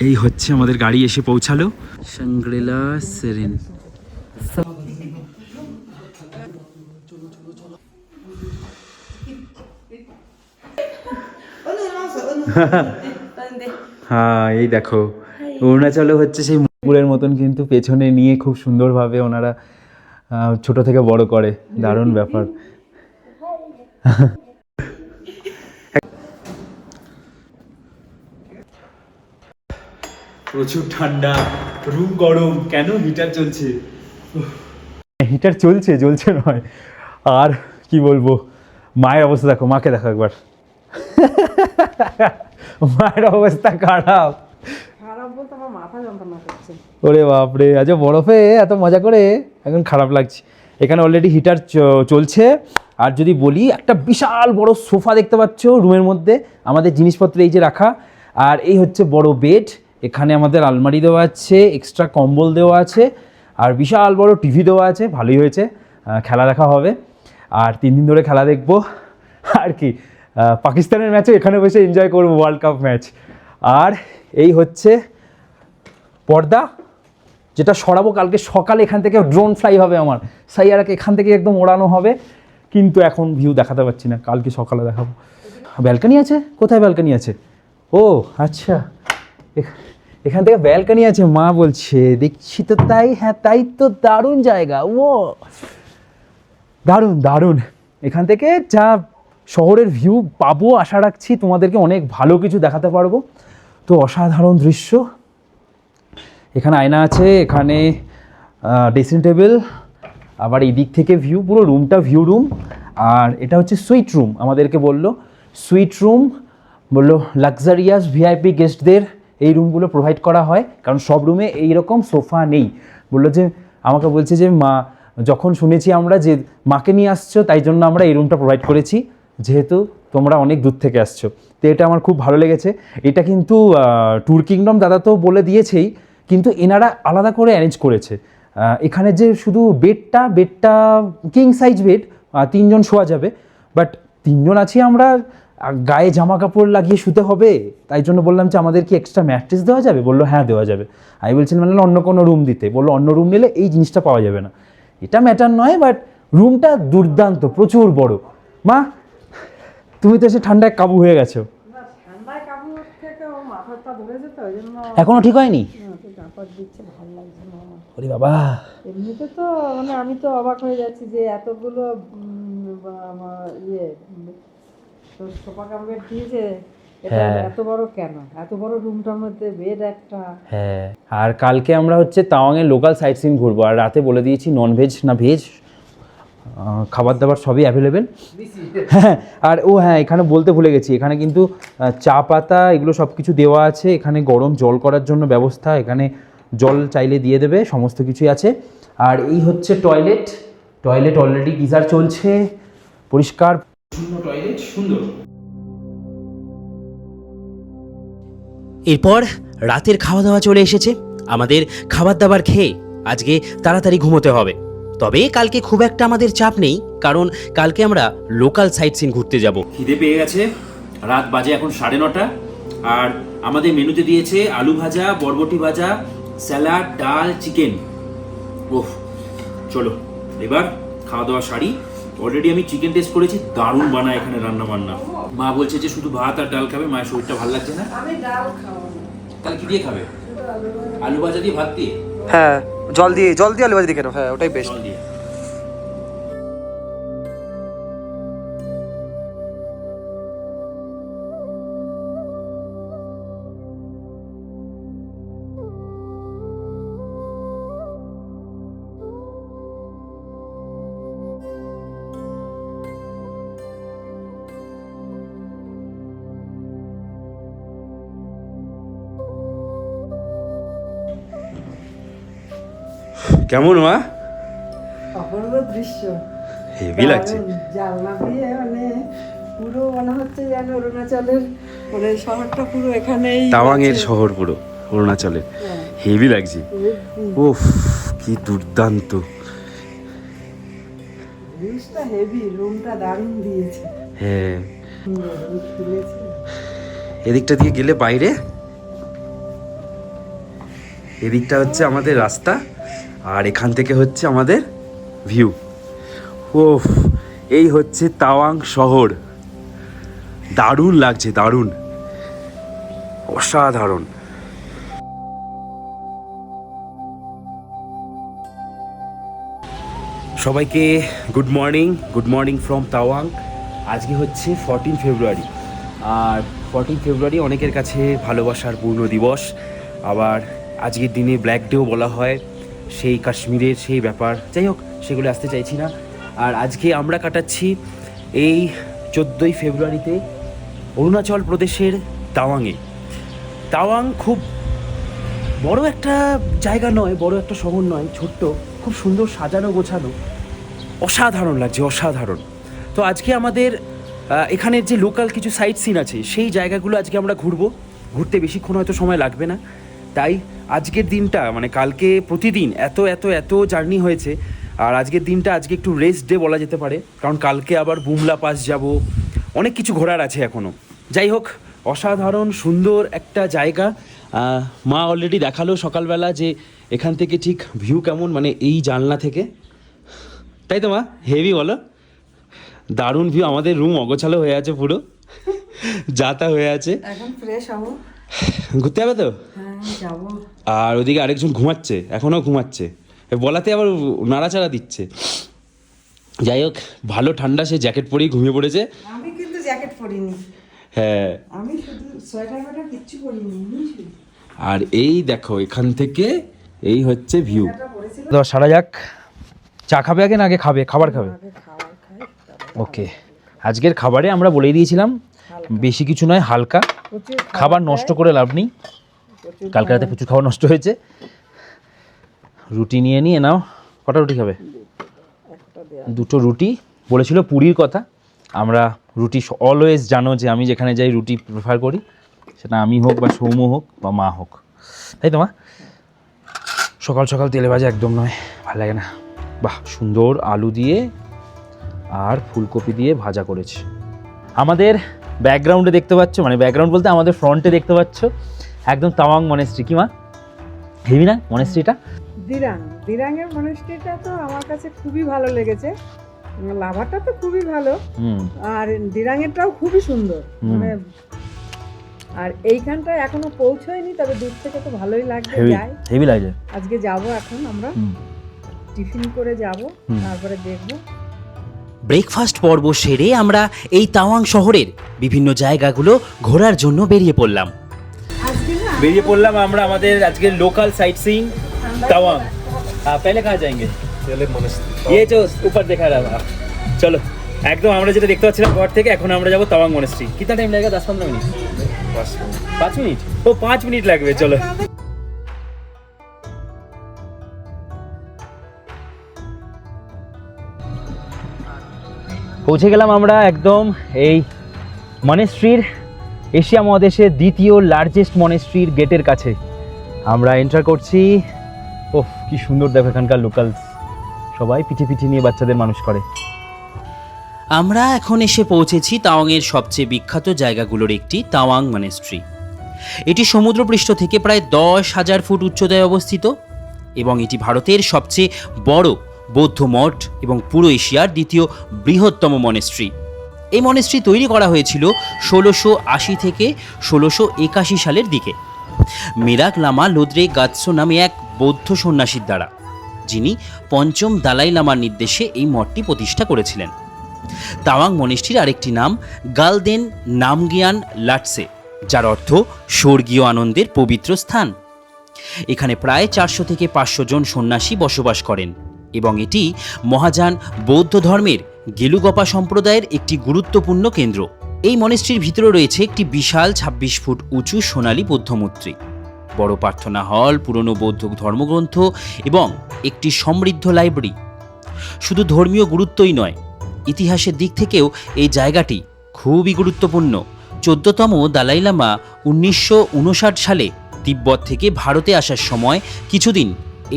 B: এই হচ্ছে আমাদের গাড়ি এসে পৌঁছালো, শাংগ্রিলা সেরেন। হ্যাঁ, এই দেখো অরুণাচলে হচ্ছে সেই মুকুলের মতন, কিন্তু পেছনে নিয়ে খুব সুন্দরভাবে ওনারা ছোট থেকে বড় করে, দারুণ ব্যাপার। প্রচুর ঠান্ডা, রুম গরম, কেন? হিটার চলছে, হিটার চলছে, জ্বলছে নয়। আর কি বলবো, মায়ের অবস্থা দেখো, মাকে দেখো একবার, মায়ের অবস্থা খারাপ। ওরে বাপরে, আজ বরফে এত মজা করে এখন খারাপ লাগছে। এখানে অলরেডি হিটার চলছে। আর যদি বলি, একটা বিশাল বড় সোফা দেখতে পাচ্ছ রুমের মধ্যে, আমাদের জিনিসপত্র এই যে রাখা। আর এই হচ্ছে বড় বেড, এখানে আমাদের আলমারি দেওয়া আছে, এক্সট্রা কম্বল দেওয়া আছে, আর বিশাল বড় টিভি দেওয়া আছে। ভালোই হয়েছে, খেলা দেখা হবে, আর 3 দিন ধরে খেলা দেখবো। আর কি, পাকিস্তানের ম্যাচও এখানে বসে এনজয় করবো, ওয়ার্ল্ড কাপ ম্যাচ। আর এই হচ্ছে পর্দা, যেটা সরাবো কালকে সকালে। এখান থেকে ড্রোন ফ্লাই হবে আমার, সাইয়ারাকে এখান থেকে একদম ওড়ানো হবে, কিন্তু এখন ভিউ দেখাতে পারছি না, কালকে সকালে দেখাবো। ব্যালকানি আছে? কোথায় ব্যালকানি আছে? ও আচ্ছা, এখান থেকে ব্যালকানি আছে, মা বলছে, দেখছি তো তাই। হ্যাঁ তাই তো, দারুণ জায়গা, ও দারুণ দারুণ। এখান থেকে যা শহরের ভিউ পাবো আশা রাখছি, তোমাদেরকে অনেক ভালো কিছু দেখাতে পারবো। তো অসাধারণ দৃশ্য। এখানে আয়না আছে, এখানে ড্রেসিং টেবিল, আবার এই দিক থেকে ভিউ, পুরো রুমটা ভিউ রুম। আর এটা হচ্ছে সুইট রুম, আমাদেরকে বললো সুইট রুম, বললো লাক্সারিয়াস ভিআইপি গেস্টদের এই রুমগুলো প্রোভাইড করা হয়, কারণ সব রুমে এইরকম সোফা নেই। বললো যে, আমাকে বলছে যে মা, যখন শুনেছি আমরা যে মাকে নিয়ে আসছো, তাই জন্য আমরা এই রুমটা প্রোভাইড করেছি, যেহেতু তোমরা অনেক দূর থেকে আসছো। তো এটা আমার খুব ভালো লেগেছে। এটা কিন্তু ট্যুর কিংডম দাদা তো বলে দিয়েছেই, কিন্তু এনারা আলাদা করে অ্যারেঞ্জ করেছে। এখানে যে শুধু বেডটা কিং সাইজ বেড, 3 জন শোয়া যাবে, বাট 3 জন আছি আমরা, গায়ে জামা কাপড় লাগিয়ে শুতে হবে। তাই জন্য বললাম যে আমাদের কি এক্সট্রা ম্যাট্রেস দেওয়া যাবে? বললো হ্যাঁ দেওয়া যাবে। আমি বলছিলাম মানে অন্য কোনো রুম দিতে, বললো অন্য রুম নিলে এই জিনিসটা পাওয়া যাবে না। এটা ম্যাটার নয়, বাট রুমটা দুর্দান্ত, প্রচুর বড়। মা, তুমি তো এসে ঠান্ডায় কাবু হয়ে গেছো। এখনো ঠিক হয়নি? ওরে বাবা,
D: এমনিতে তো মানে আমি তো অবাক হয়ে যাচ্ছি যে এতগুলো সোফা কাপড় দিয়েছে, এটা
B: হ্যাঁ।
D: এত বড় কেন? এত বড় রুমটার মধ্যে বেড একটা।
B: হ্যাঁ, আর কালকে আমরা হচ্ছে তাওয়াংয়ের লোকাল সাইট সিন ঘুরবো, আর রাতে বলে দিয়েছি নন ভেজ না ভেজ খাবার দাবার সবই অ্যাভেলেবেল। হ্যাঁ, আর হ্যাঁ, এখানে বলতে ভুলে গেছি, এখানে কিন্তু চা পাতা এগুলো সব কিছু দেওয়া আছে, এখানে গরম জল করার জন্য ব্যবস্থা, এখানে জল চাইলে দিয়ে দেবে, সমস্ত কিছুই আছে। আর এই হচ্ছে টয়লেট অলরেডি গিজার চলছে, পরিষ্কার টয়লেট, সুন্দর।
C: এরপর রাতের খাওয়া দাওয়া চলে এসেছে। আমাদের খাবার দাবার খেয়ে আজকে তাড়াতাড়ি ঘুমোতে হবে। তবে কালকে খুব একটা আমাদের চাপ নেই, কারণ কালকে আমরা লোকাল সাইট সিন ঘুরতে যাব।
B: খিদে পেয়ে গেছে, রাত বাজে এখন 9:30, আর আমাদের মেনুতে দিয়েছে আলু ভাজা, বরবটি ভাজা, স্যালাড, ডাল, চিকেন। ওহ, চলো এবার খাওয়া দাওয়া সারি। অলরেডি আমি চিকেন টেস্ট করেছি, দারুণ বানায় এখানে রান্না বান্না। মা বলছে যে শুধু ভাত আর ডাল খাবে, মায়ের শরীরটা ভালো লাগছে না।
D: আমি ডাল খাবো না।
B: তাহলে কি দিয়ে খাবে? আলু ভাজা দিয়ে, ভাত দিয়ে?
A: হ্যাঁ, জল দিয়ে আলু ভাজি দিয়ে কেন, হ্যাঁ ওটাই বেস্ট।
B: জল দিয়ে। কেমন মা?
D: অপূর্ব দৃশ্য,
B: হেভি লাগছে।
D: জানলা দিয়ে মানে পুরো মনে হচ্ছে যেন অরুণাচলের মানে শহরটা পুরো এখানেই।
B: তাওয়াংয়ের শহর পুরো অরুণাচলের, হেভি লাগছে। উফ, কি দুর্দান্ত।
D: ভিউজটা হেভি, রুমটা দারুণ দিয়েছে।
B: হ্যাঁ,
D: সুন্দর রুম তুলেছে।
B: এদিকটা দিয়ে গেলে বাইরে, এদিকটা হচ্ছে আমাদের রাস্তা, আর এখান থেকে হচ্ছে আমাদের ভিউ। ওফ, এই হচ্ছে তাওয়াং শহর। দারুণ লাগছে, দারুণ, অসাধারণ। সবাইকে গুড মর্নিং ফ্রম তাওয়াং। আজকে হচ্ছে 14 ফেব্রুয়ারি, আর 14 ফেব্রুয়ারি অনেকের কাছে ভালোবাসার পূর্ণ দিবস। আবার আজকের দিনে ব্ল্যাক ডেও বলা হয়, সেই কাশ্মীরের সেই ব্যাপার। যাই হোক, সেগুলো আসতে চাইছি না। আর আজকে আমরা কাটাচ্ছি এই 14ই ফেব্রুয়ারিতে অরুণাচল প্রদেশের তাওয়াংয়ে। তাওয়াং খুব বড় একটা জায়গা নয়, বড় একটা শহর নয়, ছোট্ট, খুব সুন্দর সাজানো গোছানো, অসাধারণ লাগছে, অসাধারণ। তো আজকে আমাদের এখানের যে লোকাল কিছু সাইট সিন আছে, সেই জায়গাগুলো আজকে আমরা ঘুরতে বেশিক্ষণ হয়তো সময় লাগবে না। তাই আজকের দিনটা, মানে কালকে প্রতিদিন এত এত এত জার্নি হয়েছে, আর আজকের দিনটা আজকে একটু রেস্ট ডে বলা যেতে পারে, কারণ কালকে আবার বুমলা পাস যাব, অনেক কিছু ঘোরার আছে এখনও। যাই হোক, অসাধারণ সুন্দর একটা জায়গা। মা অলরেডি দেখালো সকালবেলা যে এখান থেকে ঠিক ভিউ কেমন, মানে এই জানলা থেকে, তাই তো মা? হেভি বলো, দারুণ ভিউ। আমাদের রুম অগোছালো হয়ে আছে, পুরো যাতা হয়ে আছে।
D: এখন ফ্রেশ হবো,
B: ঘুরতে যাবে তো?
D: হ্যাঁ যাবো।
B: আর ওদিকে আরেকজন ঘুমাচ্ছে, এখনও ঘুমাচ্ছে, বলাতে আবার নাড়াচাড়া দিচ্ছে। যাই হোক, ভালো ঠান্ডা, সে জ্যাকেট পরেই ঘুমিয়ে পড়েছে।
D: আমি কিন্তু জ্যাকেট পরিনি,
B: হ্যাঁ,
D: আমি শুধু সোয়েটার কিচ্ছু পরিনি।
B: আর এই দেখো এখান থেকে এই হচ্ছে ভিউ। তো সারা যাক। চা খাবে আগে না আগে খাবার খাবে? ওকে, আজকের খাবারে আমরা বলেই দিয়েছিলাম বেশি কিছু নয়, হালকা খাবার, নষ্ট করে লাভ নেই। কালকে রাতে প্রচুর খাবার নষ্ট হয়েছে। রুটি নিয়ে নাও। কটা রুটি খাবে? 2টো রুটি। বলেছিল পুরীর কথা, আমরা রুটি অলওয়েজ, জানো যে আমি যেখানে যাই রুটি প্রেফার করি, সেটা আমি হোক বা সৌম্য হোক বা মা হোক, তাই তো মা? সকাল সকাল তেলে ভাজা একদম নয়, ভালো লাগে না। বাহ, সুন্দর আলু দিয়ে আর ফুলকপি দিয়ে ভাজা করেছে। আমাদের ব্যাকগ্রাউন্ডে দেখতে পাচ্ছ, মানে ব্যাকগ্রাউন্ড বলতে আমাদের ফ্রন্টে দেখতে পাচ্ছ একদম তাওয়াং মনেস্ট্রি। কি মা, হেভি না মনেস্ট্রিটা?
D: দিরাঙের মনেস্ট্রিটা তো আমার কাছে খুবই ভালো লেগেছে। লাভাটা তো খুবই ভালো, আর দিরাঙেরটাও খুবই সুন্দর। মানে আর এইখানটা এখনো পৌঁছয়নি, তবে দূর থেকে তো ভালোই লাগবে। যাই,
B: হেভি লাগছে।
D: আজকে যাব, এখন আমরা টিফিন করে যাব, তারপরে দেখব।
C: ব্রেকফাস্ট পর্ব সেরে আমরা এই তাওয়াং শহরের বিভিন্ন জায়গাগুলো ঘোরার জন্য বেরিয়ে পড়লাম।
B: বেরিয়ে পড়লাম আমরা আমাদের আজকের লোকাল সাইট সিইং তাওয়াং। पहले कहाँ जाएंगे?
F: पहले मोनेस्ट्री
B: ये जो ऊपर देखा रहा चलो একদম আমরা যেটা দেখতে পাচ্ছিলাম ঘর থেকে এখন আমরা যাবো তাওয়াং মনেস্ট্রি। कितना टाइम लगेगा? 10-15 मिनट? 5 मिनट? ও 5 মিনিট লাগবে। চলো পৌঁছে গেলাম আমরা একদম এই মনেস্ট্রির এশিয়া মহাদেশের দ্বিতীয় লার্জেস্ট মনেস্ট্রির গেটের কাছে আমরা এন্টার করছি। ওহ কি সুন্দর দেখো, এখানকার লোকালস সবাই পিঠে পিঠে নিয়ে বাচ্চাদের মানুষ করে।
C: আমরা এখন এসে পৌঁছেছি তাওয়াংয়ের সবচেয়ে বিখ্যাত জায়গাগুলোর একটি তাওয়াং মনেস্ট্রি। এটি সমুদ্রপৃষ্ঠ থেকে প্রায় 10,000 ফুট উচ্চতায় অবস্থিত এবং এটি ভারতের সবচেয়ে বড় বৌদ্ধ মঠ এবং পুরো এশিয়ার দ্বিতীয় বৃহত্তম মনেস্ট্রি। এই মনেস্ট্রি তৈরি করা হয়েছিল 1680 থেকে 1681 সালের দিকে মেরাক লামা লোদ্রে গাৎসো নামে এক বৌদ্ধ সন্ন্যাসীর দ্বারা, যিনি পঞ্চম দালাই লামার নির্দেশে এই মঠটি প্রতিষ্ঠা করেছিলেন। তাওয়াং মনেস্ট্রির আরেকটি নাম গালদেন নামগিয়ান লাটসে, যার অর্থ স্বর্গীয় আনন্দের পবিত্র স্থান। এখানে প্রায় 400 থেকে 500 জন সন্ন্যাসী বসবাস করেন এবং এটি মহাযান বৌদ্ধ ধর্মের গেলুগপা সম্প্রদায়ের একটি গুরুত্বপূর্ণ কেন্দ্র। এই মনেস্ট্রির ভিতরে রয়েছে একটি বিশাল 26 ফুট উঁচু সোনালী বৌদ্ধ মূর্তি, বড় প্রার্থনা হল, পুরনো বৌদ্ধ ধর্মগ্রন্থ এবং একটি সমৃদ্ধ লাইব্রেরি। শুধু ধর্মীয় গুরুত্বই নয়, ইতিহাসের দিক থেকেও এই জায়গাটি খুবই গুরুত্বপূর্ণ। 14তম দালাই লামা 1959 সালে তিব্বত থেকে ভারতে আসার সময় কিছুদিন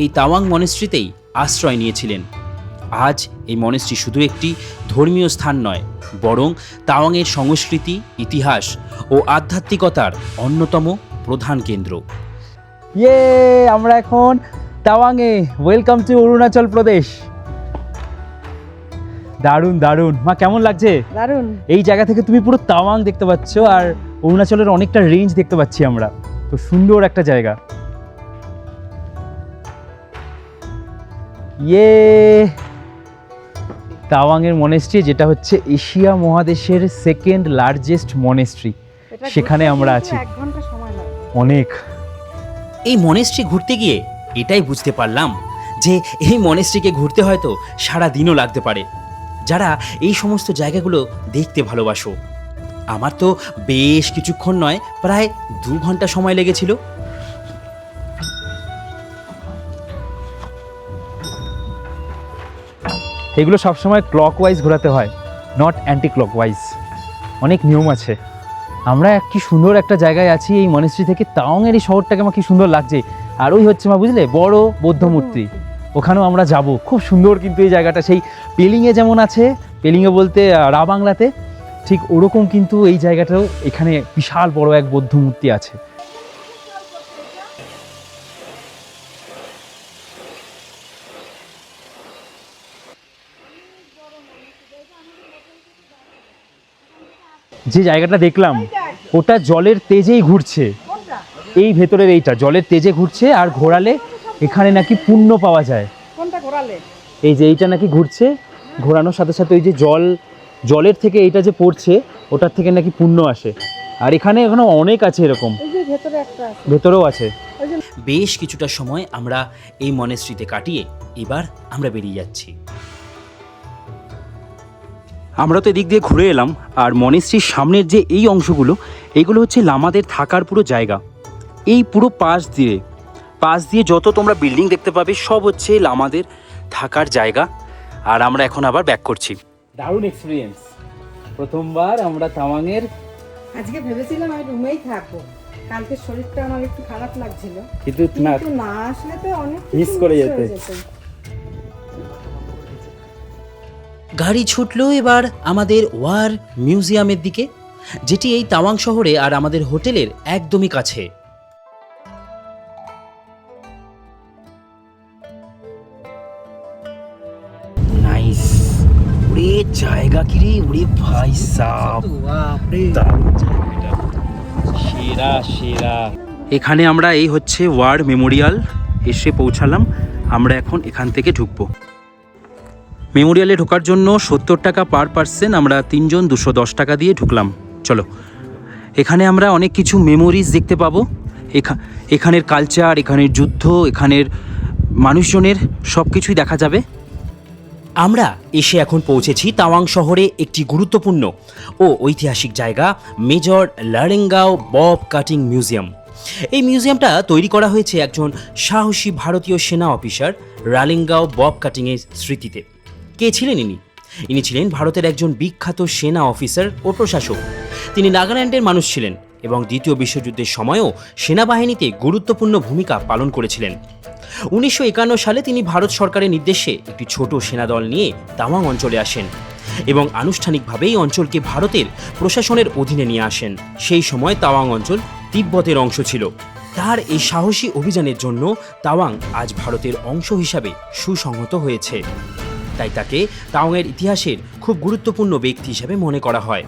C: এই তাওয়াং মনেস্ট্রিতেই আশ্রয় নিয়েছিলেন। আজ এই মনেস্ট্রি শুধু একটি ধর্মীয় স্থান নয়, বরং তাওয়াংয়ের সংস্কৃতি, ইতিহাস ও আধ্যাত্মিকতার অন্যতম প্রধান কেন্দ্র।
B: ইয়ে আমরা এখন তাওয়াংয়ে। Welcome to Arunachal Pradesh. দারুণ দারুণ মা, কেমন লাগছে?
D: দারুণ।
B: এই জায়গা থেকে তুমি পুরো তাওয়াং দেখতে পাচ্ছ আর অরুণাচলের অনেকটা রেঞ্জ দেখতে পাচ্ছি আমরা। তো সুন্দর একটা জায়গা। ইয়ে তাওয়াংয়ের মনেস্ট্রি, যেটা হচ্ছে এশিয়া মহাদেশের সেকেন্ড লার্জেস্ট মনেস্ট্রি, সেখানে আমরা আছি।
D: 1 ঘন্টা সময় লাগবে।
B: অনেক।
C: এই মনেস্ট্রি ঘুরতে গিয়ে এটাই বুঝতে পারলাম যে এই মনেস্ট্রিকে ঘুরতে হয়তো সারা দিনও লাগতে পারে, যারা এই সমস্ত জায়গাগুলো দেখতে ভালোবাসো। আমার তো বেশ কিছুক্ষণ নয়, প্রায় 2 ঘন্টা সময় লেগেছিল।
B: এগুলো সবসময় ক্লকওয়াইজ ঘোরাতে হয়, নট অ্যান্টি ক্লকওয়াইজ। অনেক নিয়ম আছে। আমরা কি সুন্দর একটা জায়গায় আছি এই মনেস্ট্রি থেকে। তাওয়াংয়ের এই শহরটাকে আমার কি সুন্দর লাগছে। আর ওই হচ্ছে মা, বুঝলে, বড় বৌদ্ধ মূর্তি, ওখানেও আমরা যাব। খুব সুন্দর কিন্তু এই জায়গাটা, সেই পেলিংয়ে যেমন আছে, পেলিংয়ে বলতে রা বাংলাতে, ঠিক ওরকম কিন্তু এই জায়গাটাও, এখানে বিশাল বড় এক বৌদ্ধ মূর্তি আছে। যে জায়গাটা দেখলাম ওটা জলের তেজেই ঘুরছে। এই ভেতরের এইটা জলের তেজে ঘুরছে, আর ঘোরালে এখানে নাকি পুণ্য পাওয়া যায়।
D: কোনটা ঘোরালে?
B: এই যে এইটা নাকি ঘুরছে, ঘোরানোর সাথে সাথে ওই যে জলের থেকে এইটা যে পড়ছে, ওটার থেকে নাকি পুণ্য আসে। আর এখানে এখনো অনেক আছে এরকম,
D: এই যে ভেতরে একটা আছে।
B: ভেতরেও আছে।
C: বেশ কিছুটা সময় আমরা এই মনেস্ট্রিতে কাটিয়ে এবার আমরা বেরিয়ে যাচ্ছি।
B: আমরা তো এদিক দিয়ে ঘুরে এলাম, আর মনেস্ট্রির সামনের যে এই অংশগুলো, এইগুলো হচ্ছে লামাদের থাকার পুরো জায়গা। এই পুরো পাশ দিয়ে যত তোমরা বিল্ডিং দেখতে পাবে, সব হচ্ছে লামাদের থাকার জায়গা। আর আমরা এখন আবার ব্যাক করছি। দারুণ এক্সপিরিয়েন্স। প্রথমবার আমরা তাওয়াংয়ের।
D: আজকে ভেবেছিলাম আমি রুমেই থাকবো, কালকে শরীরটা আমার একটু খারাপ লাগছিল,
B: কিন্তু
D: না আসলে তো অনেক
B: মিস করে যেতে।
C: গাড়ি ছুটলো এবার আমাদের ওয়ার মিউজিয়ামের দিকে, যেটি এই তাওয়াং শহরে আর আমাদের হোটেলের একদমই কাছে।
B: নাইস। ওরে জায়গা কি রে, ওরে ভাই সাব, সেরা সেরা। এখানে আমরা, এই হচ্ছে ওয়ার মেমোরিয়াল, এসে পৌঁছালাম। আমরা এখন এখান থেকে ঢুকবো।
C: মেমোরিয়ালে ঢোকার জন্য 70 টাকা পার পার্সন, আমরা 3 জন 210 টাকা দিয়ে ঢুকলাম। চলো, এখানে আমরা অনেক কিছু মেমোরিজ দেখতে পাবো। এখানের কালচার, এখানের যুদ্ধ, এখানের মানুষজনের সব কিছুই দেখা যাবে। আমরা এসে এখন পৌঁছেছি তাওয়াং শহরে একটি গুরুত্বপূর্ণ ও ঐতিহাসিক জায়গা, মেজর লারেঙ্গাও বব কাটিং মিউজিয়াম। এই মিউজিয়ামটা তৈরি করা হয়েছে একজন সাহসী ভারতীয় সেনা অফিসার রালিঙ্গাও বব কাটিংয়ের স্মৃতিতে। কে ছিলেন ইনি? ইনি ছিলেন ভারতের একজন বিখ্যাত সেনা অফিসার ও প্রশাসক। তিনি নাগাল্যান্ডের মানুষ ছিলেন এবং দ্বিতীয় বিশ্বযুদ্ধের সময়ও সেনাবাহিনীতে গুরুত্বপূর্ণ ভূমিকা পালন করেছিলেন। 1951 সালে তিনি ভারত সরকারের নির্দেশে একটি ছোট সেনাদল নিয়ে তাওয়াং অঞ্চলে আসেন এবং আনুষ্ঠানিকভাবে এই অঞ্চলকে ভারতের প্রশাসনের অধীনে নিয়ে আসেন। সেই সময় তাওয়াং অঞ্চল তিব্বতের অংশ ছিল। তার এই সাহসী অভিযানের জন্য তাওয়াং আজ ভারতের অংশ হিসাবে সুসংহত হয়েছে। তাই তাকে তাওয়াংয়ের ইতিহাসের খুব গুরুত্বপূর্ণ ব্যক্তি হিসেবে মনে করা হয়।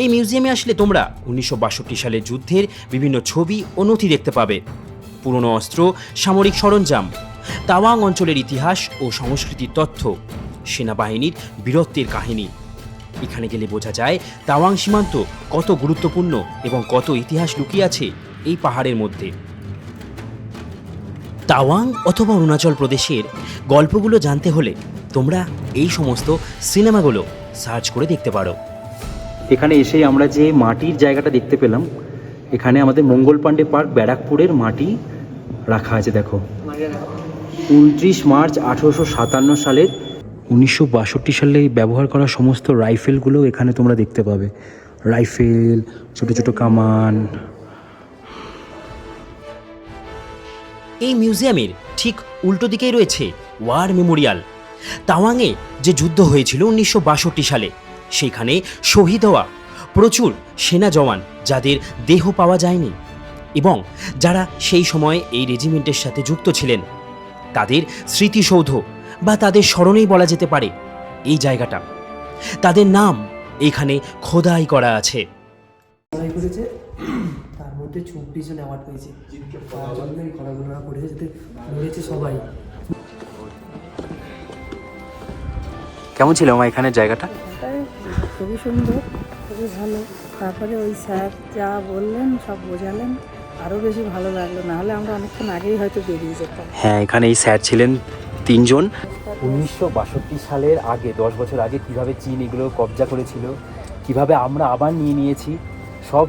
C: এই মিউজিয়ামে আসলে তোমরা 1962 সালের যুদ্ধের বিভিন্ন ছবি ও নথি দেখতে পাবে, পুরনো অস্ত্র, সামরিক সরঞ্জাম, তাওয়াং অঞ্চলের ইতিহাস ও সংস্কৃতির তথ্য, সেনাবাহিনীর বীরত্বের কাহিনী। এখানে গেলে বোঝা যায় তাওয়াং সীমান্ত কত গুরুত্বপূর্ণ এবং কত ইতিহাস লুকিয়ে আছে এই পাহাড়ের মধ্যে। তাওয়াং অথবা অরুণাচল প্রদেশের গল্পগুলো জানতে হলে তোমরা এই সমস্ত সিনেমাগুলো সার্চ করে দেখতে পারো।
B: এখানে এসে আমরা যে মাটির জায়গাটা দেখতে পেলাম, এখানে আমাদের মঙ্গল পাণ্ডে পার্ক ব্যারাকপুরের মাটি রাখা আছে। দেখো, 29 মার্চ 1857 সালের 1962 সালে ব্যবহার করা সমস্ত রাইফেলগুলো এখানে তোমরা দেখতে পাবে। রাইফেল, ছোট ছোট কামান।
C: এই মিউজিয়ামের ঠিক উল্টো দিকেই রয়েছে ওয়ার মেমোরিয়াল। তাওয়াংয়ে যে যুদ্ধ হয়েছিল 1962 সালে, সেখানে শহীদ হওয়া প্রচুর সেনা জওয়ান যাদের দেহ পাওয়া যায়নি এবং যারা সেই সময় এই রেজিমেন্টের সাথে যুক্ত ছিলেন, তাদের স্মৃতিসৌধ বা তাদের স্মরণেই বলা যেতে পারে এই জায়গাটা। তাদের নাম এখানে খোদাই করা আছে।
A: করেছে, তার মধ্যে 24 জন অ্যাওয়ার্ড পেয়েছে। তার জন্য এই কলাগুলো করেছে, যাতে মরেছে সবাই।
B: কেমন ছিল আমার এখানের জায়গাটা?
E: খুবই সুন্দর, খুবই ভালো। তারপরে ওই স্যার যা বললেন সব বোঝালেন, আরও বেশি ভালো লাগলো। নাহলে আমরা অনেকক্ষণ আগেই হয়তো বেরিয়ে যেতাম।
B: হ্যাঁ, এখানে এই স্যার ছিলেন 3 জন। 1962 সালের আগে, 10 বছর আগে কিভাবে চীন এগুলো কবজা করেছিল, কিভাবে আমরা আবার নিয়ে নিয়েছি, সব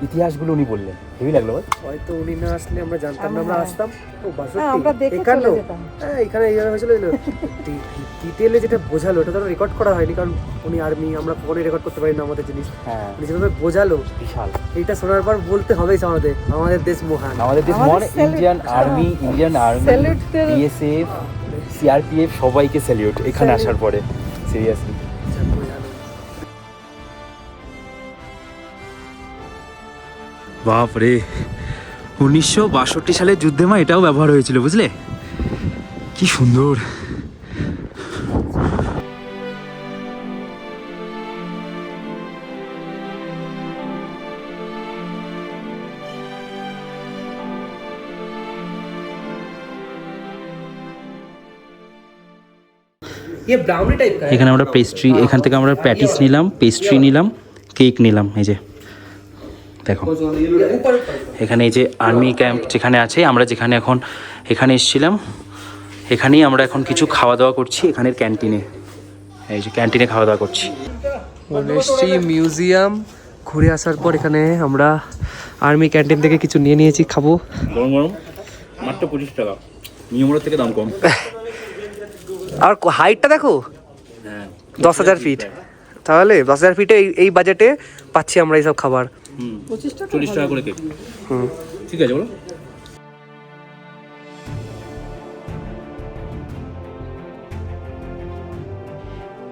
B: ইতিহাসগুলো উনি বললেন। হেভি লাগলো ভাই।
A: হয়তো উনি না আসলে আমরা জানতাম না, আমরা আসতাম। ও 62,
E: আমরা দেখে চলে যেতাম।
A: হ্যাঁ, এখানে এই জায়গা হয়েছিল। ডিটেলে যেটা বোঝালো ওটা তো রেকর্ড করা হয়নি, কারণ উনি আর্মি, আমরা ফোনে রেকর্ড করতে পারি না আমাদের জিনিস।
B: হ্যাঁ,
A: উনি যেভাবে বোঝালো
B: বিশাল।
A: এইটা শোনার পর বলতে হবেই আমাদের দেশ মহান।
B: আমাদের দেশ মহান। ইন্ডিয়ান আর্মি, বিএসএফ, সিআরপিএফ সবাইকে স্যালিউট এখানে আসার পরে। সিরিয়াসলি বাপরে, 1962 সালের যুদ্ধে মা এটাও ব্যবহার হয়েছিল, বুঝলে? কি সুন্দর। এখানে আমরা পেস্ট্রি, এখান থেকে আমরা প্যাটিস নিলাম, পেস্ট্রি নিলাম, কেক নিলাম। এই যে দেখো, এখানে এই যে আর্মি ক্যাম্প যেখানে আছে, আমরা যেখানে এখন এখানে এসেছিলাম, এখানেই আমরা এখন কিছু খাওয়া দাওয়া করছি এখানের ক্যান্টিনে। এই যে ক্যান্টিনে খাওয়া দাওয়া করছি।
A: এসছি মিউজিয়াম ঘুরে আসার পর এখানে আমরা আর্মি ক্যান্টিন থেকে কিছু নিয়ে নিয়েছি, খাবো।
B: গরম গরম, মাত্র 25 টাকা, নিয়মের থেকে দাম কম।
A: আর হাইটটা দেখো, 10,000 ফিট। তাহলে 10,000 ফিটে এই বাজেটে পাচ্ছি আমরা এইসব খাবার।
B: 40 টাকা করে কেক। ঠিক আছে, বলো।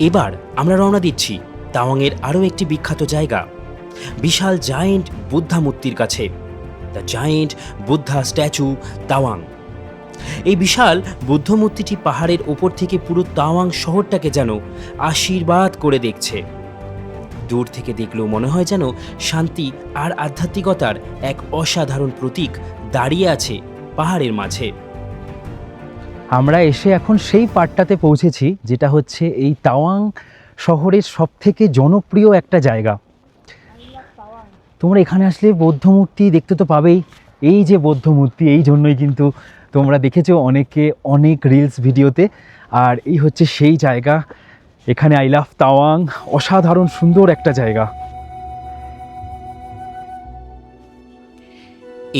C: এবার আমরা রওনা দিচ্ছি তাওয়াংয়ের আরও একটি বিখ্যাত জায়গা, বিশাল জায়েন্ট বুদ্ধা মূর্তির কাছে, the giant Buddha statue Tawang. এই বিশাল বুদ্ধ মূর্তিটি পাহাড়ের ওপর থেকে পুরো তাওয়াং শহরটাকে যেন আশীর্বাদ করে দেখছে। দূর থেকে দেখলেও মনে হয় যেন শান্তি আর আধ্যাত্মিকতার এক অসাধারণ প্রতীক দাঁড়িয়ে আছে পাহাড়ের মাঝে।
B: আমরা এসে এখন সেই পার্টটাতে পৌঁছেছি যেটা হচ্ছে এই তাওয়াং শহরের সবথেকে জনপ্রিয় একটা জায়গা। তোমরা এখানে আসলে বৌদ্ধ মূর্তি দেখতে তো পাবেই। এই যে বৌদ্ধ মূর্তি, এই জন্যই কিন্তু তোমরা দেখেছো অনেকে অনেক রিলস ভিডিওতে। আর এই হচ্ছে সেই জায়গা, এখানে আই লাভ তাওয়াং, অসাধারণ সুন্দর একটা জায়গা।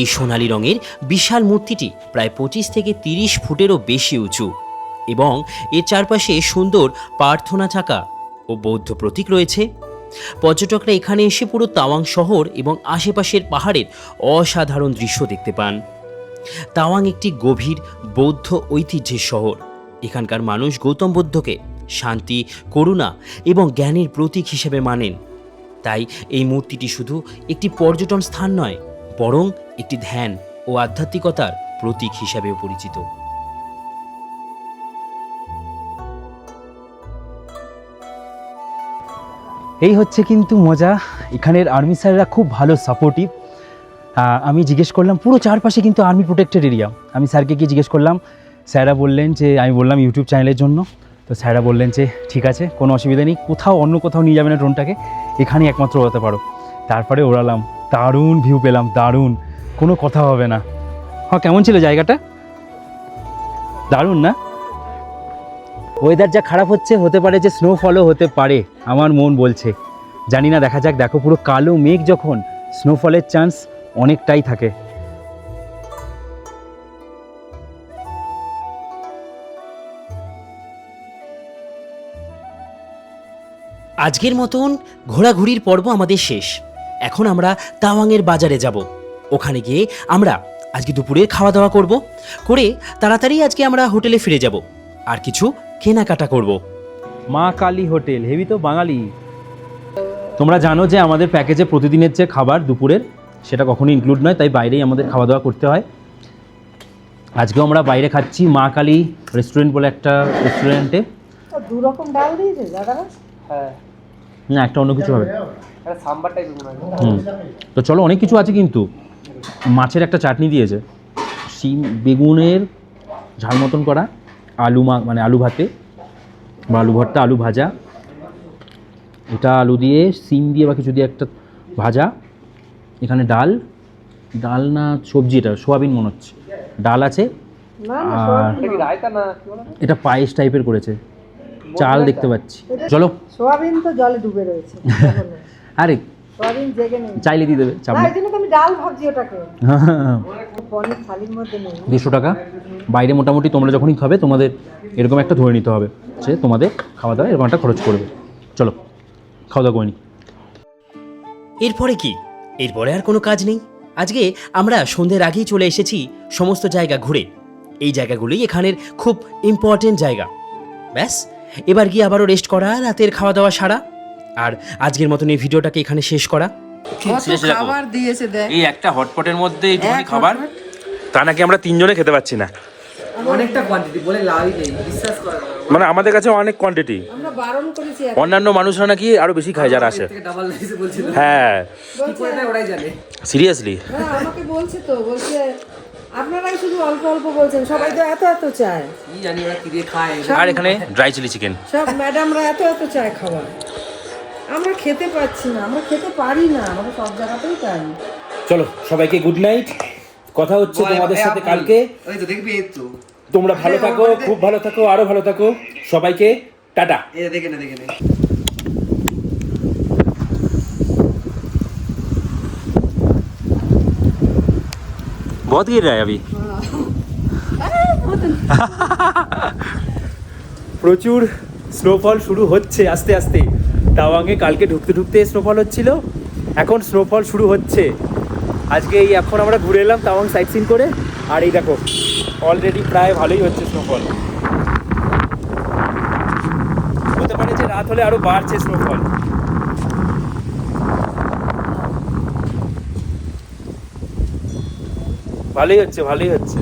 C: এই সোনালী রঙের বিশাল মূর্তিটি প্রায় 25 থেকে 30 ফুটেরও বেশি উঁচু এবং এর চারপাশে সুন্দর প্রার্থনা চাকা ও বৌদ্ধ প্রতীক রয়েছে। পর্যটকরা এখানে এসে পুরো তাওয়াং শহর এবং আশেপাশের পাহাড়ের অসাধারণ দৃশ্য দেখতে পান। তাওয়াং একটি গভীর বৌদ্ধ ঐতিহ্যের শহর। এখানকার মানুষ গৌতম বুদ্ধকে শান্তি, করুণা এবং জ্ঞানের প্রতীক হিসেবে মানেন। তাই এই মূর্তিটি শুধু একটি পর্যটন স্থান নয়, বরং একটি ধ্যান ও আধ্যাত্মিকতার প্রতীক হিসেবেও পরিচিত।
B: এই হচ্ছে কিন্তু মজা, এখানের আর্মি স্যাররা খুব ভালো সাপোর্টিভ। আমি জিজ্ঞেস করলাম, পুরো চারপাশে কিন্তু আর্মি প্রোটেক্টেড এরিয়া। আমি স্যারকে গিয়ে জিজ্ঞেস করলাম, স্যাররা বললেন যে, আমি বললাম ইউটিউব চ্যানেলের জন্য, তো স্যাররা বললেন যে ঠিক আছে, কোনো অসুবিধা নেই, কোথাও অন্য কোথাও নিয়ে যাবে না ড্রোনটাকে, এখানেই একমাত্র ওড়াতে পারো। তারপরে ওড়ালাম, দারুণ ভিউ পেলাম, দারুণ, কোনো কথা হবে না। হ্যাঁ, কেমন ছিল জায়গাটা? দারুণ না? ওয়েদার যা খারাপ হচ্ছে, হতে পারে যে স্নোফলও হতে পারে, আমার মন বলছে, জানি না, দেখা যাক। দেখো পুরো কালো মেঘ, যখন স্নোফলের চান্স অনেকটাই থাকে।
C: আজকের মতন ঘোরাঘুরির পর্ব আমাদের শেষ। এখন আমরা তাওয়াংয়ের বাজারে যাব। ওখানে গিয়ে আমরা আজকে দুপুরের খাওয়া দাওয়া করে তাড়াতাড়ি আজকে আমরা হোটেলে ফিরে যাব আর কিছু কেনাকাটা করব।
B: মা কালী হোটেল, হেভি তো বাঙালি। তোমরা জানো যে আমাদের প্যাকেজে প্রতিদিনের যে খাবার দুপুরের, সেটা কখনোই ইনক্লুড নয়, তাই বাইরেই আমাদের খাওয়া দাওয়া করতে হয়। আজকেও আমরা বাইরে খাচ্ছি, মা কালী রেস্টুরেন্ট বলে একটা রেস্টুরেন্টে।
D: 2 রকম ডাল দিয়েছে দাদা।
A: হ্যাঁ,
B: না, একটা অন্য কিছু হবে।
A: একটা সাম্বার টাইপের মনে হয়।
B: তো চলো, অনেক কিছু আছে কিন্তু। মাছের একটা চাটনি দিয়েছে, শিম বেগুনের ঝাল মতন করা, আলু মানে আলু ভাতে বা আলু ভর্তা, আলু ভাজা, এটা আলু দিয়ে শিম দিয়ে বা কিছু দিয়ে একটা ভাজা। এখানে ডাল না সবজি, এটা সোয়াবিন মনে হচ্ছে, ডাল আছে। আর এটা পায়েস টাইপের করেছে, চাল দেখতে পাচ্ছি। চলো,
D: সোয়াবিন তো জলে ডুবে রয়েছে।
B: আরে
D: সোয়াবিন জেগে নেই,
B: চাইলে দিয়ে দেবে, চাপ
D: না,
B: নেই।
D: এই জন্য তো আমি ডাল ভাবছি ওটাকে। পনির থালির মধ্যে নেই।
B: 150 টাকা বাইরে। মোটামুটি তোমরা যখনই খাবে, তোমাদের এরকম একটা ধরে নিতে হবে যে তোমাদের খাওয়া দাওয়া এরকম একটা খরচ করবে। চলো, খাওয়া দাওয়া করে নি।
C: এরপরে কি? এরপরে আর কোনো কাজ নেই। আজকে আমরা সন্ধ্যের আগেই চলে এসেছি সমস্ত জায়গা ঘুরে। এই জায়গাগুলোই এখানের খুব ইম্পর্টেন্ট জায়গা। ব্যাস, এবার গিয়ে আবারও রেস্ট করা, রাতের খাওয়া দাওয়া সারা, আর আজকের মতন এই ভিডিওটাকে এখানে শেষ করা।
D: খাবার দিয়েছে দেখ,
B: এই একটা হটপটের মধ্যে এইটুকুনি খাবার, তা নাকি আমরা 3 জনে খেতে পাচ্ছি না।
A: অনেকটা কোয়ান্টিটি বলে লাভই নেই, বিশ্বাস করা যায় না।
B: মানে আমাদের কাছে অনেক কোয়ান্টিটি,
D: আমরা বারণ করেছি।
B: অন্যান্য মানুষরা নাকি আরো বেশি খায় যারা আসে।
A: ডাবল লাইসে বলছিল,
B: হ্যাঁ,
A: কি করে না ওরাই জানে।
B: সিরিয়াসলি
D: হ্যাঁ, আমাকে বলছে তো, বলছে আপনারাই শুধু অল্প অল্প বলছেন, সবাই তো এত এত চায়।
A: কি জানি ওরা কি দিয়ে খায়।
B: আর এখানে ড্রাই চিলি চিকেন,
D: সব ম্যাডামরা এত এত চায় খাবার, আমরা খেতে পাচ্ছি না, আমরা খেতে পারি না, আমরা সব জায়গাতেই পাই।
B: চলো সবাইকে গুড নাইট, কথা হচ্ছে তোমাদের সাথে কালকে।
A: ওই তো দেখবি, এই তো
B: তোমরা ভালো থাকো, খুব ভালো থাকো, আরো ভালো থাকো, সবাইকে টাটা।
A: এই দেখে না
B: बहुत गिर रहा है अभी। প্রচুর স্নোফল শুরু হচ্ছে আস্তে আস্তে। তাওয়াংয়ে কালকে ঢুকতে ঢুকতে স্নোফল হচ্ছিল, এখন স্নোফল শুরু হচ্ছে। আজকে এই এখন আমরা ঘুরে এলাম তাওয়াং সাইট সিন করে, আর এই দেখো অলরেডি প্রায় ভালোই হচ্ছে স্নোফল। হতে পারে যে রাত হলে আরো বাড়ছে স্নোফল। ভালোই হচ্ছে, ভালোই হচ্ছে।